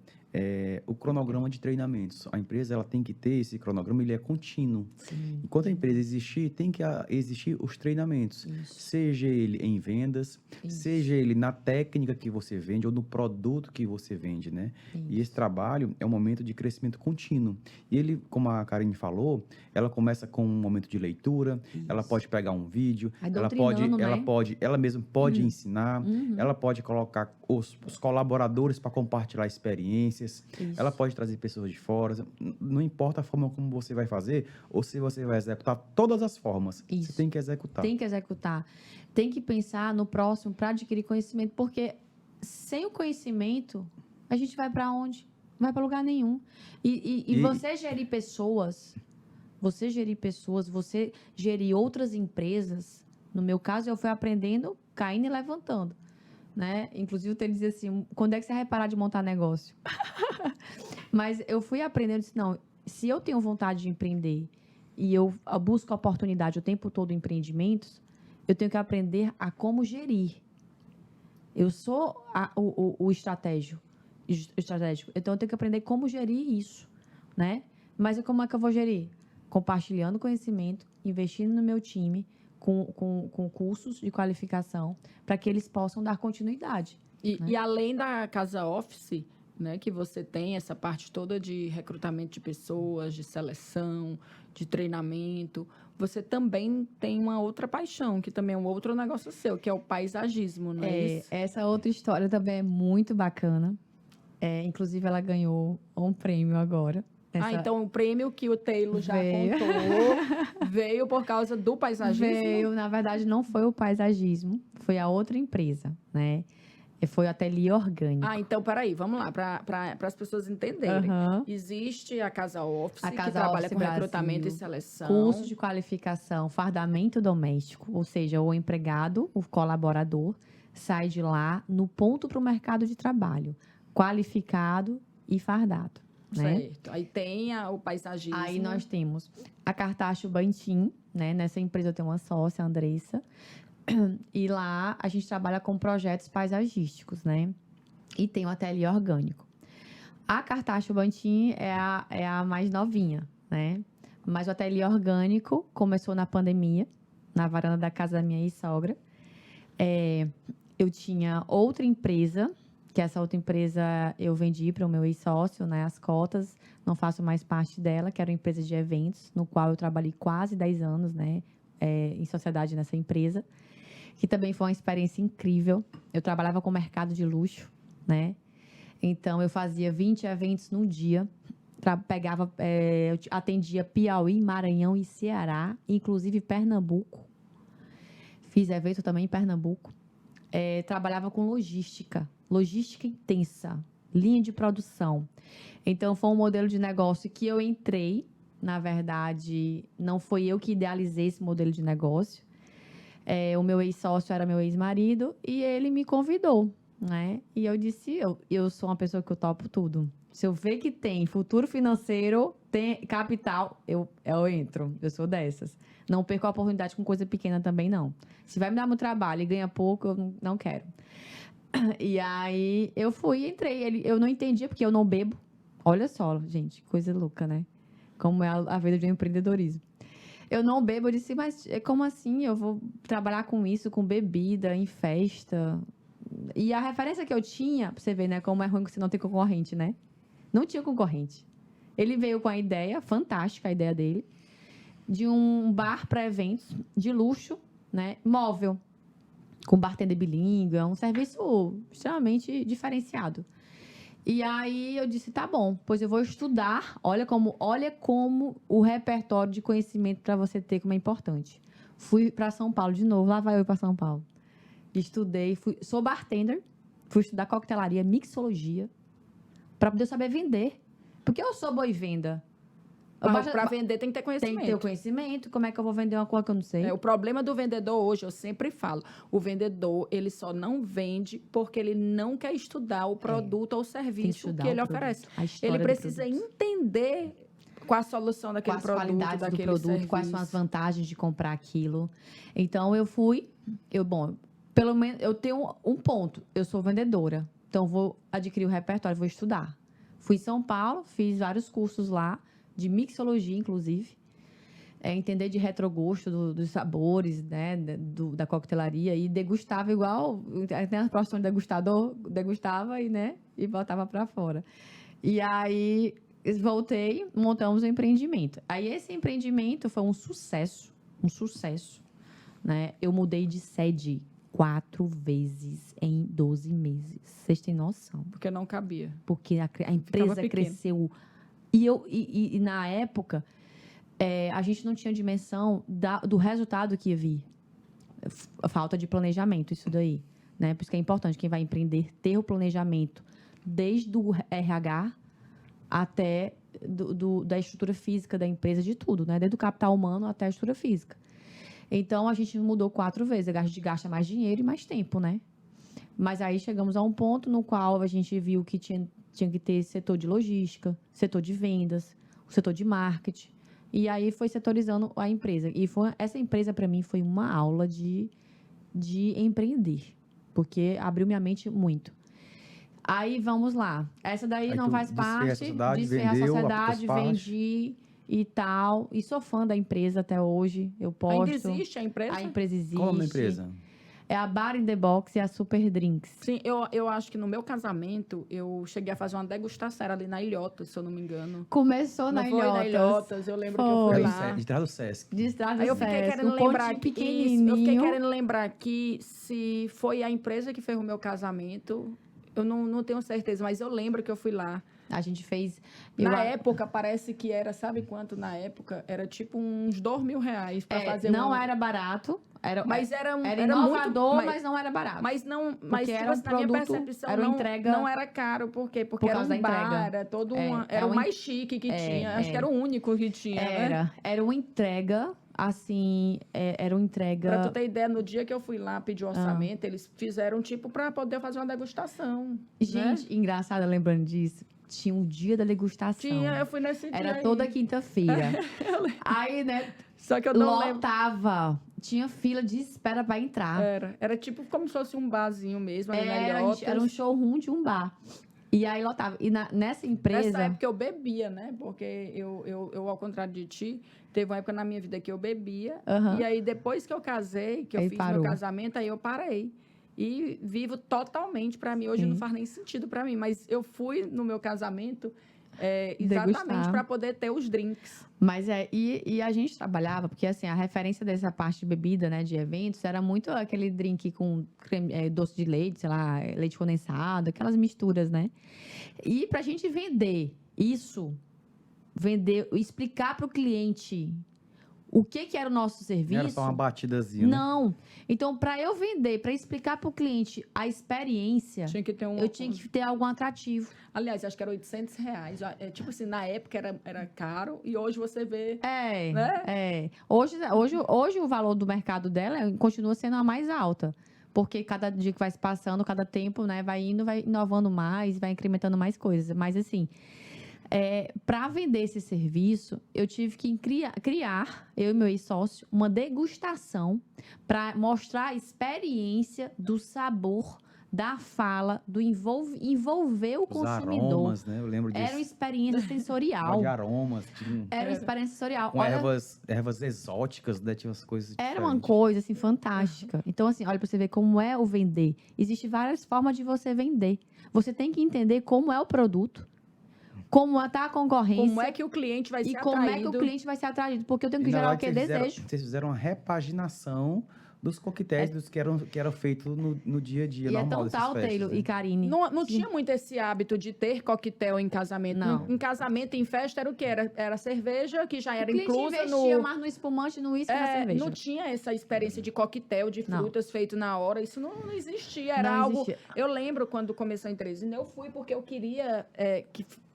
o cronograma de treinamentos. A empresa, ela tem que ter esse cronograma, ele é contínuo. Sim. Enquanto a empresa existir, tem que existir os treinamentos. Isso. Seja ele em vendas, Isso. seja ele na técnica que você vende ou no produto que você vende, né? Isso. E esse trabalho é um momento de crescimento contínuo. E ele, como a Karine falou, ela começa com um momento de leitura, Isso. ela pode pegar um vídeo, né? ela mesma pode ensinar, ela pode colocar os colaboradores para compartilhar experiências, Isso. ela pode trazer pessoas de fora, não importa a forma como você vai fazer, ou se você vai executar todas as formas, Isso. você tem que executar. Tem que executar. Tem que pensar no próximo para adquirir conhecimento, porque sem o conhecimento, a gente vai para onde? Não vai para lugar nenhum. E você gerir pessoas, você gerir outras empresas, no meu caso, eu fui aprendendo, caindo e levantando. Né? Inclusive, o Tênis dizia assim, quando é que você vai parar de montar negócio? Mas eu fui aprendendo, disse, não, se eu tenho vontade de empreender e eu busco oportunidade o tempo todo em empreendimentos, eu tenho que aprender a como gerir. Eu sou o estratégico, então eu tenho que aprender como gerir isso, né? Mas como é que eu vou gerir? Compartilhando conhecimento, investindo no meu time, com cursos de qualificação, para que eles possam dar continuidade. E além da Casa Office, né, que você tem essa parte toda de recrutamento de pessoas, de seleção, de treinamento, você também tem uma outra paixão, que também é um outro negócio seu, que é o paisagismo, não é isso? Essa outra história também é muito bacana. Inclusive, ela ganhou um prêmio agora. Então o prêmio que o Taylor já contou veio por causa do paisagismo? Veio, na verdade, não foi o paisagismo, foi a outra empresa, né? Foi o Ateliê Orgânico. Então, peraí, vamos lá, para as pessoas entenderem. Existe a Casa Office, que trabalha com recrutamento e seleção. Curso de qualificação, fardamento doméstico, ou seja, o empregado, o colaborador, sai de lá no ponto para o mercado de trabalho, qualificado e fardado. Né? Certo. Aí tem o paisagismo. Aí nós temos a Cartacho Bantim, né? Nessa empresa eu tenho uma sócia, a Andressa. E lá a gente trabalha com projetos paisagísticos, né? E tem o Ateliê Orgânico. A Cartacho Bantim é a mais novinha, né? Mas o Ateliê Orgânico começou na pandemia, na varanda da casa da minha ex-sogra. Eu tinha outra empresa, que essa outra empresa eu vendi para o meu ex-sócio, né, as cotas, não faço mais parte dela, que era uma empresa de eventos, no qual eu trabalhei quase 10 anos, né, em sociedade nessa empresa, que também foi uma experiência incrível. Eu trabalhava com mercado de luxo, né, então eu fazia 20 eventos no dia, eu atendia Piauí, Maranhão e Ceará, inclusive Pernambuco. Fiz evento também em Pernambuco. Trabalhava com logística intensa, linha de produção. Então, foi um modelo de negócio que eu entrei. Na verdade, não foi eu que idealizei esse modelo de negócio. O meu ex-sócio era meu ex-marido e ele me convidou, né? E eu disse, eu sou uma pessoa que eu topo tudo. Se eu ver que tem futuro financeiro, tem capital, eu entro. Eu sou dessas. Não perco a oportunidade com coisa pequena também, não. Se vai me dar meu trabalho e ganha pouco, eu não quero. E aí, eu fui e entrei. Eu não entendia, porque eu não bebo. Olha só, gente, coisa louca, né? Como é a vida de um empreendedorismo. Eu não bebo, eu disse, mas como assim? Eu vou trabalhar com isso, com bebida, em festa. E a referência que eu tinha, pra você ver, né? Como é ruim que você não tem concorrente, né? Não tinha concorrente. Ele veio com a ideia, fantástica a ideia dele, de um bar para eventos de luxo, né? Móvel, com bartender bilíngue, é um serviço extremamente diferenciado. E aí eu disse, tá bom, pois eu vou estudar. Olha como o repertório de conhecimento para você ter como é importante. Fui para São Paulo de novo, lá vai eu para São Paulo. Estudei, sou bartender, fui estudar coquetelaria, mixologia, para poder saber vender. Porque eu sou boa em venda. Para vender tem que ter conhecimento. Tem que ter o conhecimento. Como é que eu vou vender uma coisa que eu não sei? O problema do vendedor hoje, eu sempre falo, o vendedor, ele só não vende porque ele não quer estudar o produto ou o serviço que ele oferece. Ele precisa entender Qual a solução daquele produto, qualidades do produto, serviço. quais são as vantagens de comprar aquilo. Então, pelo menos eu tenho um ponto, eu sou vendedora, então vou adquirir o repertório, vou estudar. Fui em São Paulo, fiz vários cursos lá, de mixologia, inclusive, entender de retrogosto dos sabores, né, da coquetelaria, e degustava igual, tem a profissão de degustador, degustava e botava para fora. E aí, voltei, montamos um empreendimento. Aí, esse empreendimento foi um sucesso, né? Eu mudei de sede 4 vezes em 12 meses. Vocês têm noção? Porque não cabia. Porque a empresa cresceu. E na época, a gente não tinha dimensão do resultado que ia vir. A falta de planejamento, isso daí. Né? Por isso que é importante quem vai empreender ter o planejamento desde o RH até da estrutura física da empresa, de tudo, né? Desde o capital humano até a estrutura física. Então, a gente mudou 4 vezes. A gente gasta mais dinheiro e mais tempo, né? Mas aí chegamos a um ponto no qual a gente viu que tinha que ter setor de logística, setor de vendas, o setor de marketing. E aí foi setorizando a empresa. E essa empresa, para mim, foi uma aula de empreender. Porque abriu minha mente muito. Aí, vamos lá. Essa daí não faz parte. Desfiei a sociedade, vendi e tal. E sou fã da empresa até hoje. Eu posto. Ainda existe a empresa? A empresa existe. Qual é a empresa? É a Bar in the Box e a Super Drinks. Sim, eu acho que no meu casamento, eu cheguei a fazer uma degustação ali na Ilhotas, se eu não me engano. Começou na Ilhotas. Na Ilhotas, eu lembro que eu fui lá. De trás do Sesc. De trás do Aí eu fiquei Sesc, querendo um lembrar pontinho que pequenininho. eu fiquei querendo lembrar aqui se foi a empresa que fez o meu casamento. Eu não tenho certeza, mas eu lembro que eu fui lá. A gente fez... Na época, parece que era, sabe quanto na época? Era tipo uns R$2.000 para fazer Não era barato. Mas era inovador, muito, mas não era barato. Mas não, Porque mas era um na minha produto, percepção era uma entrega, não era caro, por quê? Porque por era causa um da bar, entrega. era todo era o mais chique que tinha. Acho que era o único que tinha, né? Era uma entrega, assim, era uma entrega... Pra tu ter ideia, no dia que eu fui lá pedir o orçamento, eles fizeram tipo para poder fazer uma degustação. Gente, né? engraçado lembrando disso. Tinha um dia da degustação. Tinha, eu fui nesse dia. Era toda quinta-feira. Aí, né? Só que eu não lembro. Lotava. Tinha fila de espera para entrar. Era tipo como se fosse um barzinho mesmo. Era um showroom de um bar. E aí lotava. E nessa empresa... Nessa época eu bebia, né? Porque eu, ao contrário de ti, teve uma época na minha vida que eu bebia. Uhum. E aí, depois que eu casei, que eu fiz meu casamento, aí eu parei. E vivo totalmente, para mim, hoje não faz nem sentido para mim, mas eu fui no meu casamento exatamente para poder ter os drinks. Mas e a gente trabalhava, porque assim, a referência dessa parte de bebida, né, de eventos, era muito aquele drink com creme, doce de leite, sei lá, leite condensado, aquelas misturas, né? E pra gente vender isso, explicar para o cliente o que era o nosso serviço... Não era só uma batidazinha, Não. Né? Então, para eu vender, para explicar para o cliente a experiência... eu tinha que ter algum atrativo. Aliás, acho que era R$800. Tipo assim, na época era caro e hoje você vê... Né? Hoje o valor do mercado dela continua sendo a mais alta. Porque cada dia que vai se passando, cada tempo, né, vai indo, vai inovando mais, vai incrementando mais coisas. Mas, assim... para vender esse serviço, eu tive que criar, eu e meu ex-sócio, uma degustação para mostrar a experiência do sabor, da fala, do envolver o consumidor. Aromas, né? Eu lembro disso. Era uma experiência sensorial. De aromas. Era uma experiência sensorial. Com ervas exóticas, né? Tinha umas coisas diferentes. Era uma coisa, assim, fantástica. Então, assim, olha para você ver como é o vender. Existem várias formas de você vender. Você tem que entender como é o produto. Como está a concorrência. Como é que o cliente vai ser atraído. E como é que o cliente vai ser atraído. Porque eu tenho que gerar o que desejo. Vocês fizeram uma repaginação dos coquetéis dos que eram feitos no dia a dia, normal dessas festas. Taylor e Karine. Não tinha muito esse hábito de ter coquetel em casamento. Não. Em casamento, em festa, era o quê? Era cerveja, que já era inclusa no... O cliente investia mais no espumante, no uísque e na cerveja. Não tinha essa experiência de coquetel, de frutas feito na hora. Isso não existia. Era algo... Eu lembro quando começou em Teresina, eu fui porque eu queria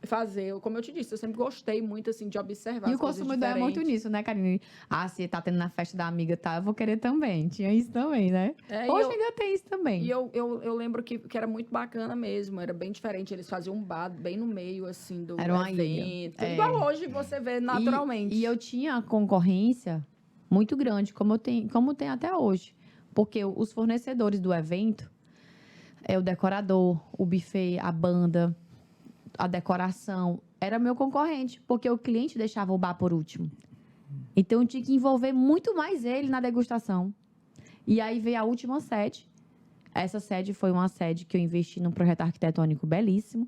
fazer. Como eu te disse, eu sempre gostei muito, assim, de observar E as o coisas consumidor é muito diferentes. nisso, né, Karine? Ah, se tá tendo na festa da amiga, tá, eu vou querer também. Tinha isso também, né? Hoje ainda tem isso também. E eu lembro que era muito bacana mesmo, era bem diferente. Eles faziam um bar bem no meio, assim, do Era uma evento. ilha. Igual hoje você vê naturalmente. E eu tinha concorrência muito grande, como tem até hoje. Porque os fornecedores do evento, o decorador, o buffet, a banda, a decoração, era meu concorrente, porque o cliente deixava o bar por último. Então, eu tinha que envolver muito mais ele na degustação. E aí veio a última sede. Essa sede foi uma sede que eu investi num projeto arquitetônico belíssimo,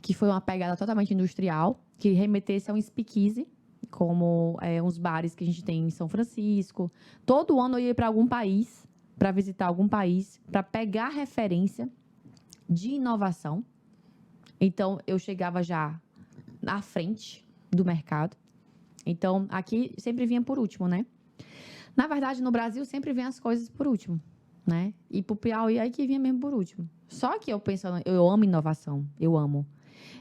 que foi uma pegada totalmente industrial, que remetesse a um speakeasy, como uns bares que a gente tem em São Francisco. Todo ano eu ia para algum país, para visitar algum país, para pegar referência de inovação. Então, eu chegava já na frente do mercado. Então, aqui sempre vinha por último, né? Na verdade, no Brasil, sempre vem as coisas por último, né? E pro Piauí, aí que vinha mesmo por último. Só que eu amo inovação, eu amo.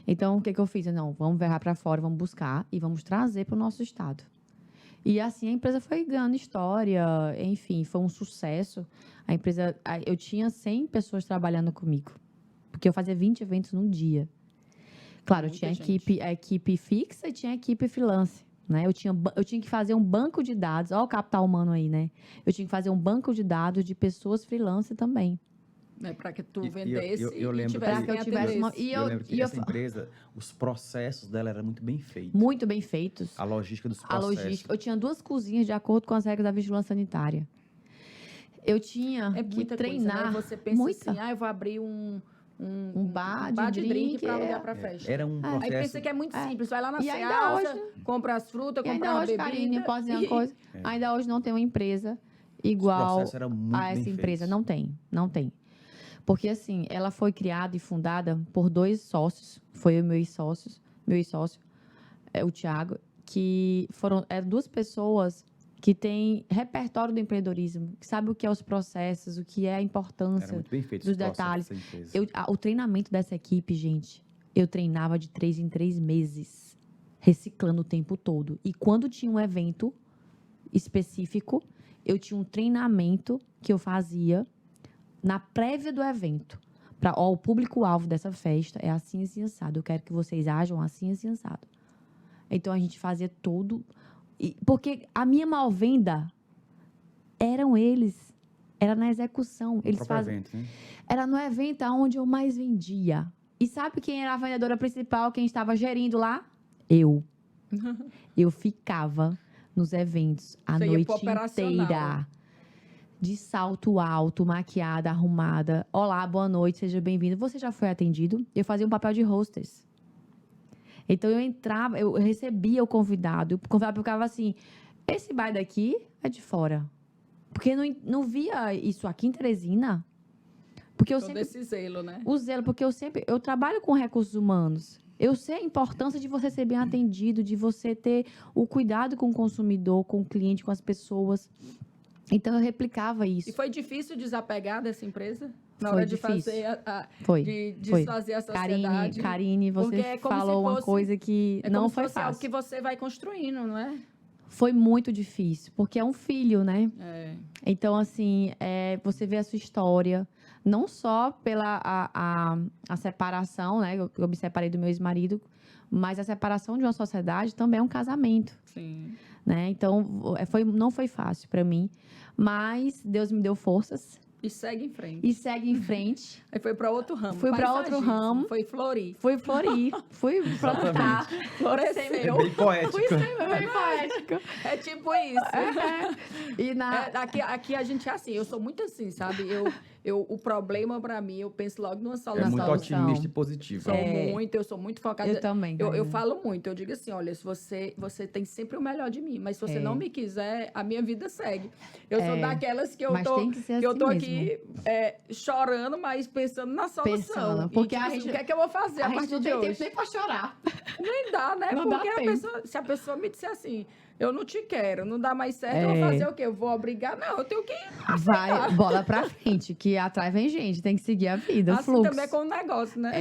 Então, o que eu fiz? Não, vamos viajar para fora, vamos buscar e vamos trazer para o nosso estado. E assim, a empresa foi ganhando história, enfim, foi um sucesso. A empresa, eu tinha 100 pessoas trabalhando comigo, porque eu fazia 20 eventos num dia. Claro, eu tinha a equipe fixa e tinha a equipe freelance. Né? Eu tinha que fazer um banco de dados. Olha o capital humano aí, né? Eu tinha que fazer um banco de dados de pessoas freelance também. Para que tu vendesse eu lembro tivesse que eu tivesse uma... eu lembro que essa empresa, os processos dela eram muito bem feitos. Muito bem feitos. A logística dos processos. A logística. Eu tinha 2 cozinhas de acordo com as regras da vigilância sanitária. Eu tinha que treinar. Coisa, né? Você pensa assim, eu vou abrir um bar de drink para alugar para festa. Era um processo... Aí pensa que é muito simples. Vai lá na Ceasa, compra as frutas, compra a bebida. Karine, posso dizer uma coisa? Ainda hoje não tem uma empresa igual a essa empresa. Não tem. Porque, assim, ela foi criada e fundada por 2 sócios. Foi eu e meu ex-sócio, o Thiago, que foram 2 pessoas que têm repertório do empreendedorismo, que sabe o que é os processos, o que é a importância dos detalhes. O treinamento dessa equipe, gente, eu treinava de 3 em 3 meses, reciclando o tempo todo. E quando tinha um evento específico, eu tinha um treinamento que eu fazia na prévia do evento. O público-alvo dessa festa é assim, assim, assado. Eu quero que vocês ajam assim, assim, assado. Então, a gente fazia tudo... Porque a minha mal-venda eram eles. Era na execução. Eles faziam. Evento, né? Era no evento onde eu mais vendia. E sabe quem era a vendedora principal, quem estava gerindo lá? Eu. Eu ficava nos eventos a noite inteira. De salto alto, maquiada, arrumada. Olá, boa noite, seja bem-vindo. Você já foi atendido? Eu fazia um papel de hostess. Então, eu entrava, eu recebia o convidado. O convidado ficava assim, esse bar daqui é de fora. Porque não via isso aqui em Teresina. Porque eu sempre... esse zelo, né? O zelo, porque eu trabalho com recursos humanos. Eu sei a importância de você ser bem atendido, de você ter o cuidado com o consumidor, com o cliente, com as pessoas. Então, eu replicava isso. E foi difícil desapegar dessa empresa? Na foi hora de difícil. fazer de desfazer a sociedade. Karine, você falou uma coisa que não foi fácil. É algo que você vai construindo, não é? Foi muito difícil, porque é um filho, né? É. Então, assim, você vê a sua história, não só pela a separação, né? Eu me separei do meu ex-marido, mas a separação de uma sociedade também é um casamento. Sim. Né? Então, não foi fácil para mim, mas Deus me deu forças. E segue em frente. Aí foi para outro ramo. Fui para outro ramo. Foi florir. Fui florir. Fui plantar. Floresceu. É bem poético. Fui ser bem poético. É tipo isso. E aqui a gente é assim. Eu sou muito assim, sabe? O problema para mim, eu penso logo numa solução. É muito otimista e positivo. Eu sou muito focada. Eu também. Eu falo muito. Eu digo assim, olha, se você tem sempre o melhor de mim, mas se você não me quiser, a minha vida segue. Eu sou daquelas que eu tô aqui chorando, mas pensando na solução. Porque tipo, o que é que eu vou fazer a partir de hoje? A gente não tem tempo nem pra chorar. Nem dá, né? Não porque dá tempo. Se a pessoa me disser assim, eu não te quero, não dá mais certo, eu vou fazer o quê? Eu vou obrigar? Não, eu tenho que vai, bola pra frente, que atrás vem gente, tem que seguir a vida, o assim fluxo. também é com o negócio, né?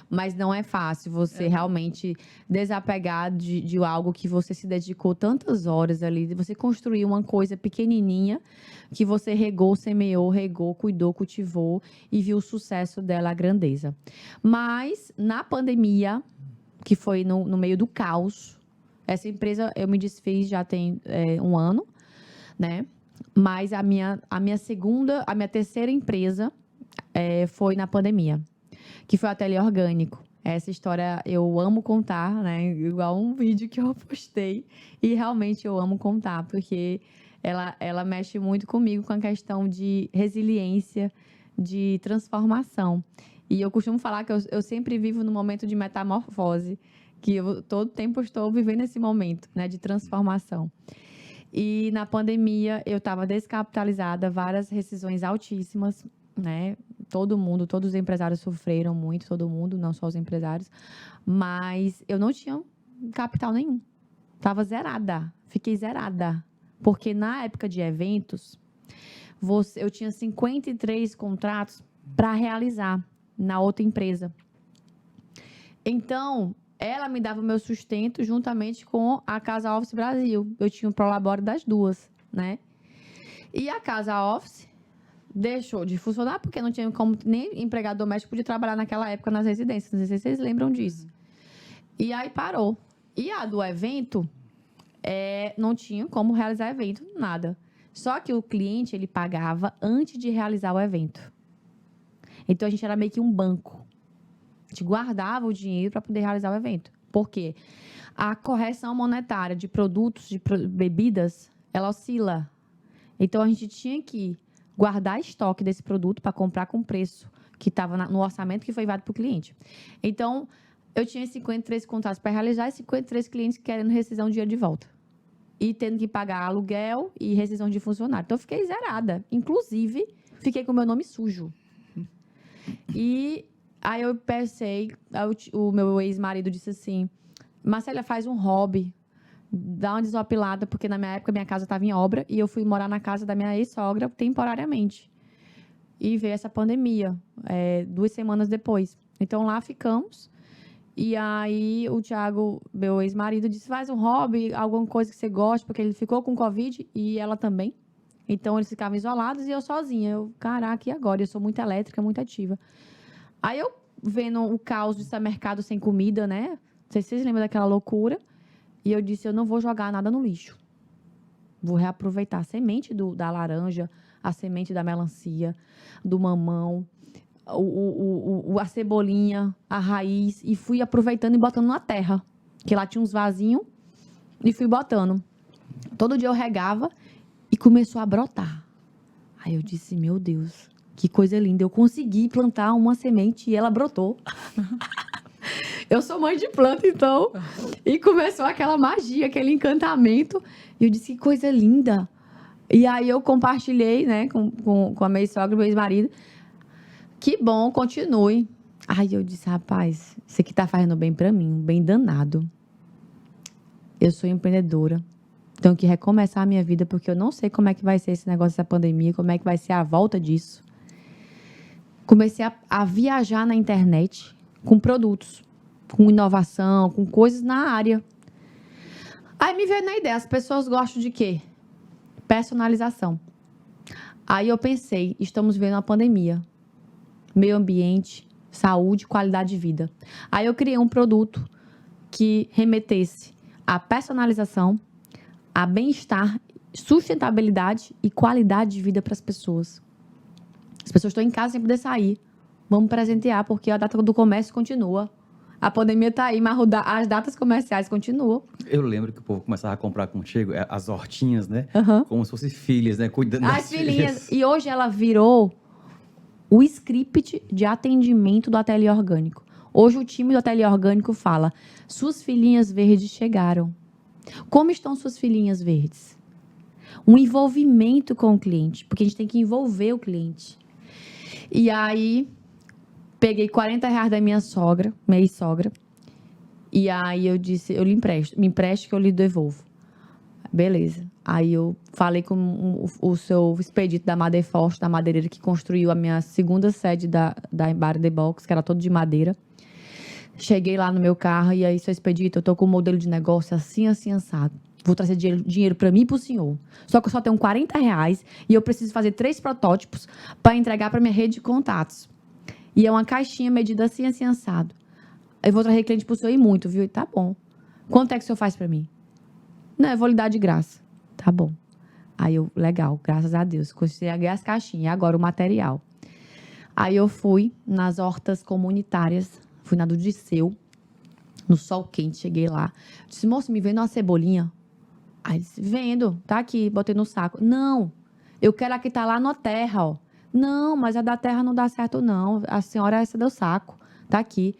Mas não é fácil você realmente desapegar de algo que você se dedicou tantas horas ali, você construir uma coisa pequenininha que você regou, semeou, cuidou, cultivou e viu o sucesso dela, a grandeza. Mas, na pandemia, que foi no meio do caos, essa empresa eu me desfiz já tem 1 ano, né? Mas a minha terceira empresa foi na pandemia, que foi o Ateliê Orgânico. Essa história eu amo contar, né? Igual um vídeo que eu postei. E realmente eu amo contar, porque ela mexe muito comigo com a questão de resiliência, de transformação. E eu costumo falar que eu sempre vivo no momento de metamorfose, que eu todo tempo estou vivendo esse momento, né, de transformação. E na pandemia eu estava descapitalizada, várias rescisões altíssimas, né? Todo mundo, todos os empresários sofreram muito, todo mundo, não só os empresários, mas eu não tinha capital nenhum. Estava zerada, fiquei zerada. Porque na época de eventos, eu tinha 53 contratos para realizar na outra empresa. Então, ela me dava o meu sustento juntamente com a Casa Office Brasil. Eu tinha um prolabore das duas, né? E a Casa Office deixou de funcionar porque não tinha como nem empregado doméstico podia trabalhar naquela época nas residências. Não sei se vocês lembram disso. E aí parou. E a do evento, não tinha como realizar evento, nada. Só que o cliente, ele pagava antes de realizar o evento. Então, a gente era meio que um banco. A gente guardava o dinheiro para poder realizar o evento. Por quê? A correção monetária de produtos, de bebidas, ela oscila. Então, a gente tinha que guardar estoque desse produto para comprar com preço que estava no orçamento que foi enviado para o cliente. Então, eu tinha 53 contratos para realizar e 53 clientes querendo rescisão de dinheiro de volta. E tendo que pagar aluguel e rescisão de funcionário. Então, eu fiquei zerada. Inclusive, fiquei com o meu nome sujo. E aí eu pensei, o meu ex-marido disse assim, Marcela, faz um hobby, dá uma desopilada, porque na minha época minha casa estava em obra e eu fui morar na casa da minha ex-sogra temporariamente. E veio essa pandemia, 2 semanas depois. Então lá ficamos. E aí o Thiago, meu ex-marido, disse, faz um hobby, alguma coisa que você gosta, porque ele ficou com Covid e ela também. Então, eles ficavam isolados e eu sozinha. Caraca, e agora? Eu sou muito elétrica, muito ativa. Aí, eu vendo o caos desse mercado sem comida, né? Não sei se vocês lembram daquela loucura. E eu disse, eu não vou jogar nada no lixo. Vou reaproveitar a semente da laranja, a semente da melancia, do mamão, a cebolinha, a raiz. E fui aproveitando e botando na terra. Que lá tinha uns vasinhos. E fui botando. Todo dia eu regava. E começou a brotar. Aí eu disse, meu Deus, que coisa linda. Eu consegui plantar uma semente e ela brotou. Eu sou mãe de planta, então. E começou aquela magia, aquele encantamento. E eu disse, que coisa linda. E aí eu compartilhei, né, com a minha sogra e meu ex-marido. Que bom, continue. Aí eu disse, rapaz, isso aqui tá fazendo bem pra mim, um bem danado. Eu sou empreendedora. Tenho que recomeçar a minha vida, porque eu não sei como é que vai ser esse negócio dessa pandemia, como é que vai ser a volta disso. Comecei a viajar na internet com produtos, com inovação, com coisas na área. Aí me veio na ideia, as pessoas gostam de quê? Personalização. Aí eu pensei, estamos vivendo uma pandemia. Meio ambiente, saúde, qualidade de vida. Aí eu criei um produto que remetesse à personalização, a bem-estar, sustentabilidade e qualidade de vida para as pessoas. As pessoas estão em casa sem poder sair. Vamos presentear, porque a data do comércio continua. A pandemia está aí, mas as datas comerciais continuam. Eu lembro que o povo começava a comprar contigo as hortinhas, né? Uhum. Como se fossem filhas, né? Cuidando das filhinhas. E hoje ela virou o script de atendimento do Ateliê Orgânico. Hoje o time do Ateliê Orgânico fala, suas filhinhas verdes chegaram. Como estão suas filhinhas verdes? Um envolvimento com o cliente, porque a gente tem que envolver o cliente. E aí, peguei R$40 da minha sogra, minha ex-sogra, e aí eu disse, eu lhe empresto, me empreste que eu lhe devolvo. Beleza. Aí eu falei com o seu expedito da Madeforte, da madeireira, que construiu a minha segunda sede da Bar The Box, que era todo de madeira. Cheguei lá no meu carro e aí, seu expedito, eu tô com um modelo de negócio assim, assim, assado. Vou trazer dinheiro para mim e pro senhor. Só que eu só tenho R$40 e eu preciso fazer 3 protótipos para entregar para minha rede de contatos. E é uma caixinha medida assim, assim, assado. Eu vou trazer cliente pro senhor e muito, viu? E tá bom. Quanto é que o senhor faz para mim? Não, eu vou lhe dar de graça. Tá bom. Aí eu, legal, graças a Deus. Consegui as caixinhas, e agora o material. Aí eu fui nas hortas comunitárias, fui na do Disseu, no sol quente, cheguei lá. Disse, moço, me vende uma cebolinha? Aí disse, vendo, tá aqui, botei no saco. Não, eu quero a que tá lá na terra, ó. Não, mas a da terra não dá certo, não. A senhora, essa deu saco, tá aqui.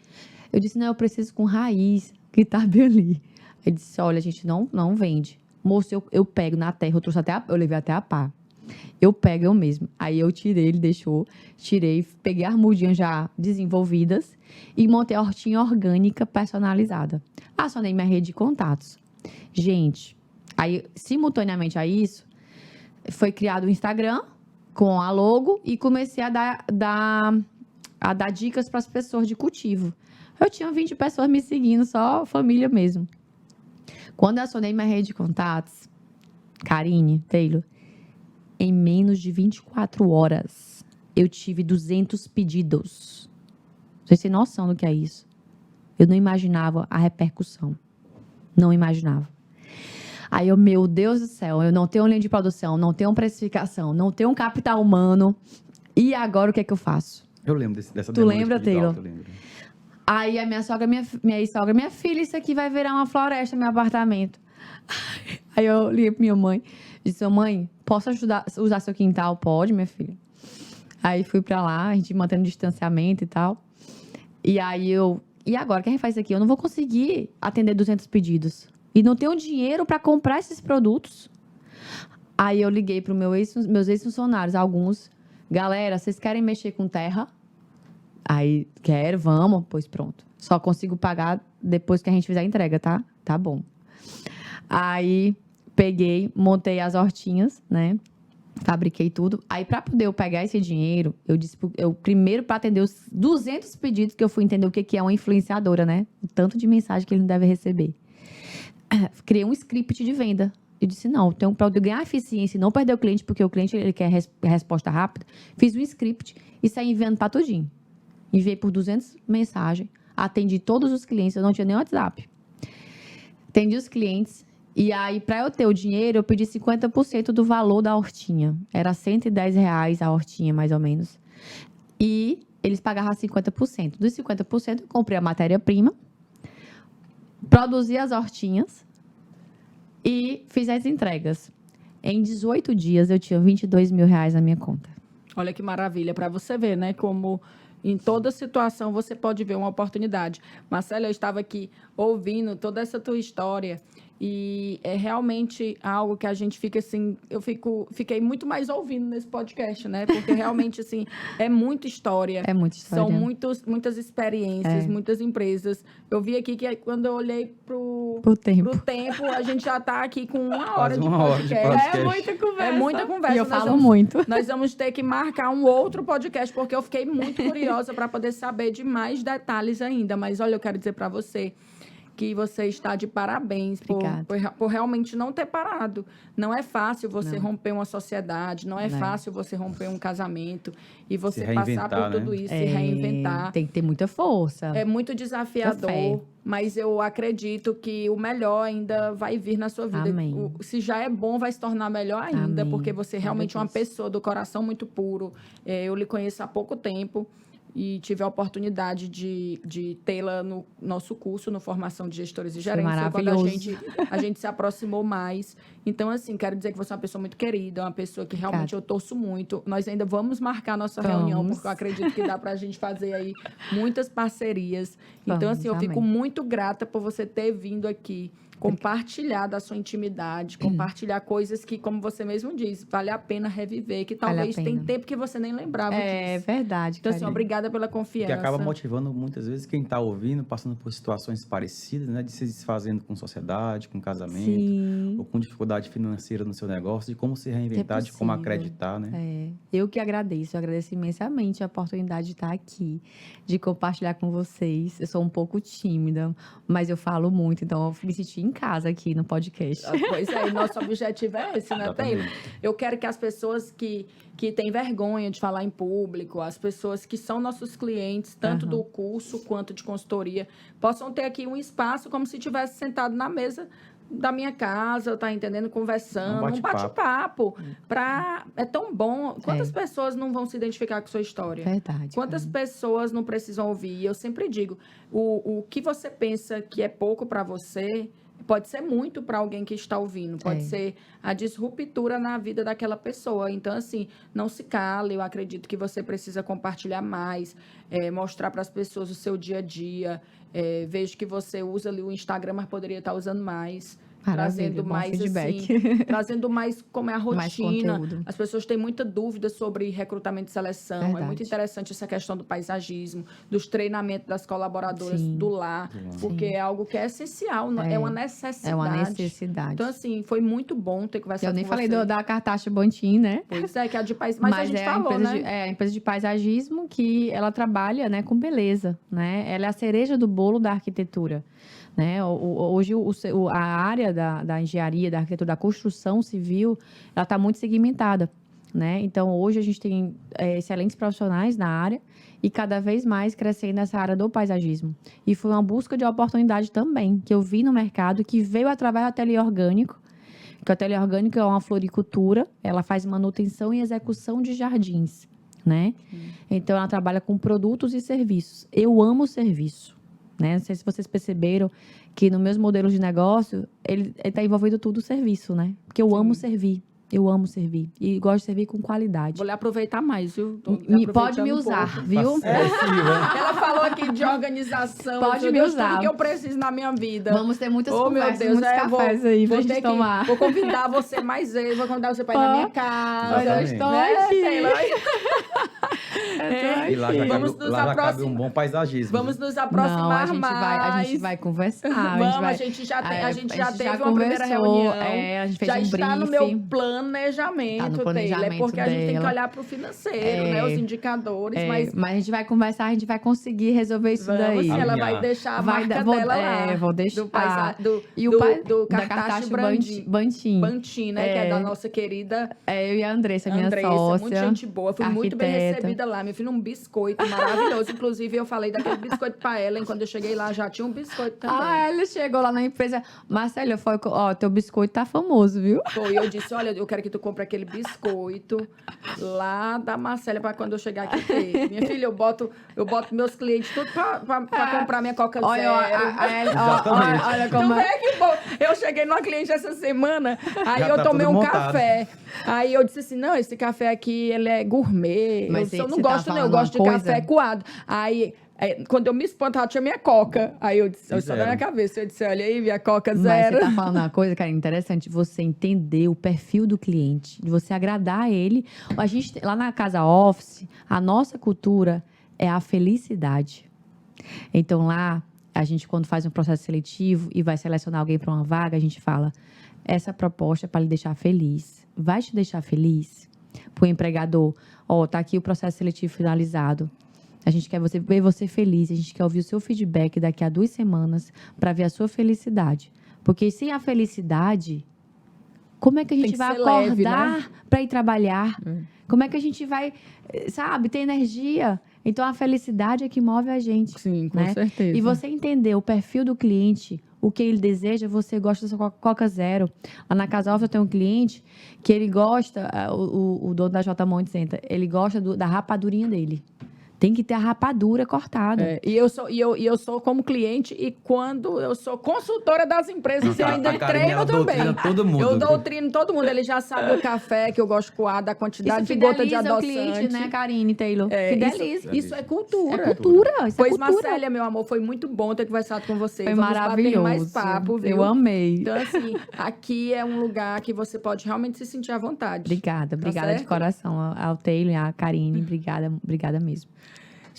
Eu disse, não, eu preciso com raiz, que tá bem ali. Ele disse, olha, a gente não vende. Moço, eu pego na terra, eu levei até a pá. Eu pego eu mesmo. Aí eu tirei, ele deixou, peguei as mudinhas já desenvolvidas e montei a hortinha orgânica personalizada. Acionei minha rede de contatos. Gente, aí, simultaneamente a isso, foi criado o Instagram com a logo e comecei a dar dicas para as pessoas de cultivo. Eu tinha 20 pessoas me seguindo, só família mesmo. Quando eu acionei minha rede de contatos, Karine, Taylor, em menos de 24 horas, eu tive 200 pedidos. Vocês têm noção do que é isso? Eu não imaginava a repercussão. Não imaginava. Aí eu, meu Deus do céu, eu não tenho linha de produção, não tenho precificação, não tenho um capital humano. E agora o que é que eu faço? Eu lembro dessa Tu lembra, Taylor? Eu lembro. Aí a minha sogra, minha ex-sogra, minha filha, isso aqui vai virar uma floresta, meu apartamento. Aí eu liguei pra minha mãe, disse, mãe, posso usar seu quintal? Pode, minha filha. Aí fui pra lá, a gente mantendo distanciamento e tal. E aí e agora, quem faz isso aqui? Eu não vou conseguir atender 200 pedidos. E não tenho dinheiro para comprar esses produtos. Aí eu liguei para meus ex-funcionários, alguns. Galera, vocês querem mexer com terra? Aí, quero, vamos. Pois pronto. Só consigo pagar depois que a gente fizer a entrega, tá? Tá bom. Aí, peguei, montei as hortinhas, né? Fabriquei tudo. Aí, para poder eu pegar esse dinheiro, eu primeiro, para atender os 200 pedidos, que eu fui entender o que é uma influenciadora, né? O tanto de mensagem que ele não deve receber. Criei um script de venda. Eu disse, não, para eu ganhar eficiência e não perder o cliente, porque o cliente ele quer resposta rápida, fiz um script e saí enviando para tudinho. Enviei por 200 mensagens, atendi todos os clientes, eu não tinha nem WhatsApp. Atendi os clientes, e aí, para eu ter o dinheiro, eu pedi 50% do valor da hortinha. Era R$110 a hortinha, mais ou menos. E eles pagavam 50%. Dos 50%, eu comprei a matéria-prima, produzi as hortinhas e fiz as entregas. Em 18 dias, eu tinha R$22 mil na minha conta. Olha que maravilha, para você ver, né? Como em toda situação você pode ver uma oportunidade. Marcela, eu estava aqui ouvindo toda essa tua história e é realmente algo que a gente fica assim, fiquei muito mais ouvindo nesse podcast, né? Porque realmente, assim, é muita história. É muita história. São muitas experiências, muitas empresas. Eu vi aqui que quando eu olhei pro tempo, a gente já está aqui com uma hora de podcast. É muita conversa. É muita conversa. E eu falo muito. Nós vamos ter que marcar um outro podcast, porque eu fiquei muito curiosa para poder saber de mais detalhes ainda. Mas, olha, eu quero dizer para você que você está de parabéns por realmente não ter parado. Não é fácil você romper uma sociedade, não é fácil você romper um casamento e você passar por tudo isso, se reinventar. Tem que ter muita força. É muito desafiador, mas eu acredito que o melhor ainda vai vir na sua vida. Amém. Se já é bom, vai se tornar melhor ainda, porque você realmente é uma pessoa do coração muito puro. Eu lhe conheço há pouco tempo. E tive a oportunidade de tê-la no nosso curso, no Formação de Gestores e Gerentes. Maravilhoso. Quando a gente se aproximou mais. Então, assim, quero dizer que você é uma pessoa muito querida, uma pessoa que realmente eu torço muito. Nós ainda vamos marcar nossa reunião, porque eu acredito que dá pra gente fazer aí muitas parcerias. Então, assim, eu fico muito grata por você ter vindo aqui compartilhar da sua intimidade, compartilhar coisas que, como você mesmo diz, vale a pena reviver, que talvez tem tempo que você nem lembrava disso. É verdade, Então, assim, obrigada pela confiança. Que acaba motivando muitas vezes quem está ouvindo, passando por situações parecidas, né? De se desfazendo com sociedade, com casamento, Sim. ou com dificuldade financeira no seu negócio, de como se reinventar, de como acreditar, né? Eu que agradeço, eu agradeço imensamente a oportunidade de estar aqui, de compartilhar com vocês. Eu sou um pouco tímida, mas eu falo muito, então eu me senti em casa aqui no podcast. Pois é, e nosso objetivo é esse, né, Taylor? Eu quero que as pessoas que têm vergonha de falar em público, as pessoas que são nossos clientes, tanto do curso quanto de consultoria, possam ter aqui um espaço como se estivesse sentado na mesa da minha casa, tá entendendo? Conversando, um bate-papo. É tão bom. Quantas pessoas não vão se identificar com sua história? Verdade. Quantas pessoas não precisam ouvir? Eu sempre digo, o que você pensa que é pouco para você, pode ser muito para alguém que está ouvindo. Pode ser a disruptura na vida daquela pessoa. Então, assim, não se cale. Eu acredito que você precisa compartilhar mais, mostrar para as pessoas o seu dia a dia. Vejo que você usa ali o Instagram, mas poderia estar usando mais. Trazendo mais feedback. assim, trazendo mais como é a rotina. Mais as pessoas têm muita dúvida sobre recrutamento e seleção. Verdade. É muito interessante essa questão do paisagismo, dos treinamentos das colaboradoras do lar, porque é algo que é essencial, é uma necessidade. É uma necessidade. Então, assim, foi muito bom ter conversado com você. Eu nem falei da Cartaxa Bantim, né? Pois é, que é a de paisagismo. Mas a gente falou, né? É a empresa de paisagismo que ela trabalha, né, com beleza, né? Ela é a cereja do bolo da arquitetura. Né? Hoje, a área da engenharia, da arquitetura, da construção civil, ela está muito segmentada. Né? Então, hoje a gente tem excelentes profissionais na área e cada vez mais crescendo nessa área do paisagismo. E foi uma busca de oportunidade também, que eu vi no mercado, que veio através do ateliê orgânico, que o ateliê orgânico é uma floricultura, ela faz manutenção e execução de jardins. Né? Então, ela trabalha com produtos e serviços. Eu amo serviço. Né? Não sei se vocês perceberam que nos meus modelos de negócio, ele está envolvendo tudo o serviço, né? Porque eu amo servir. Eu amo servir. E gosto de servir com qualidade. Vou lhe aproveitar mais, viu? Pode me usar, viu? Ela falou aqui de organização. Pode me usar. Tudo que eu preciso na minha vida. Vamos ter muitas conversas, meu Deus, muitos cafés aí pra gente tomar. Vou convidar você mais vezes. Vou convidar você para ir na minha casa. Eu estou aqui. E lá já cabe um bom paisagismo. Vamos nos aproximar mais. A gente vai conversar. A gente já teve uma primeira reunião. A gente fez já um briefing. está no meu planejamento, Taylor. É porque a gente tem que olhar para o financeiro, né? Os indicadores. Mas a gente vai conversar, a gente vai conseguir resolver isso daí. Sim, ela vai deixar a marca dela lá. Vou deixar. Do Cartaxa Bantim. Bantim, né? Que é da nossa querida... Eu e a Andressa, minha sócia. Muito gente boa. Fui muito bem recebida lá. Meu filho, um biscoito maravilhoso. Inclusive, eu falei daquele biscoito pra ela. Quando eu cheguei lá, já tinha um biscoito também. Ela chegou lá na empresa. Marcelo, teu biscoito tá famoso, viu? Foi, eu disse, olha, eu quero que tu compre aquele biscoito lá da Marcela pra quando eu chegar aqui ter. Minha filha, eu boto meus clientes tudo pra comprar minha Coca Zero. Olha como... Tu vê que bom. Eu cheguei numa cliente essa semana, aí eu tomei um café. Aí eu disse assim, não, esse café aqui, ele é gourmet. Mas eu não gosto, não. Eu gosto de café coado. Aí... quando eu me espantava, tinha minha Coca. Aí eu disse, só na minha cabeça, eu disse, olha aí, minha Coca Zero. Mas você tá falando uma coisa, cara, interessante, você entender o perfil do cliente, de você agradar ele. A gente, lá na Casa Office, a nossa cultura é a felicidade. Então lá, a gente quando faz um processo seletivo e vai selecionar alguém para uma vaga, a gente fala, essa proposta é para lhe deixar feliz. Vai te deixar feliz? Para o empregador, tá aqui o processo seletivo finalizado. A gente quer ver você feliz, a gente quer ouvir o seu feedback daqui a 2 semanas para ver a sua felicidade. Porque sem a felicidade, como é que a gente vai acordar para ir trabalhar? Como é que a gente vai, ter energia? Então, a felicidade é que move a gente. Sim, com certeza. E você entender o perfil do cliente, o que ele deseja, você gosta da sua Coca Zero. Lá na Casa Office eu tenho um cliente que ele gosta, o dono da J Monte Center, ele gosta da rapadurinha dele. Tem que ter a rapadura cortada. E eu sou como cliente, e quando eu sou consultora das empresas, eu ainda treino também. Todo mundo. Eu doutrino todo mundo. Ele já sabe o café que eu gosto de coar, da quantidade de gota de adoçante. O cliente, né, Karine Taylor? Fideliza. Isso é cultura. É cultura. Pois, Marcélia, meu amor, foi muito bom ter conversado com você. Foi Vamos maravilhoso. bater mais papo, viu? Eu amei. Então, assim, aqui é um lugar que você pode realmente se sentir à vontade. Obrigada de coração ao Taylor e à Karine. Obrigada mesmo.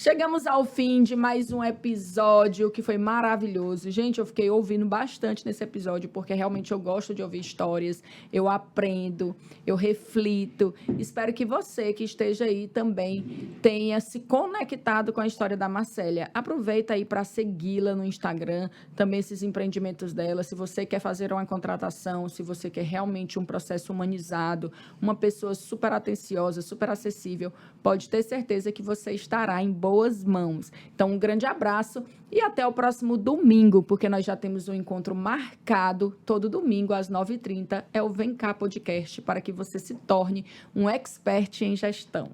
Chegamos ao fim de mais um episódio que foi maravilhoso. Gente, eu fiquei ouvindo bastante nesse episódio, porque realmente eu gosto de ouvir histórias, eu aprendo, eu reflito. Espero que você que esteja aí também tenha se conectado com a história da Marcélia. Aproveita aí para segui-la no Instagram, também esses empreendimentos dela. Se você quer fazer uma contratação, se você quer realmente um processo humanizado, uma pessoa super atenciosa, super acessível, pode ter certeza que você estará em boas mãos. Então, um grande abraço e até o próximo domingo, porque nós já temos um encontro marcado todo domingo às 9h30. É o Vem Cá Podcast, para que você se torne um expert em gestão.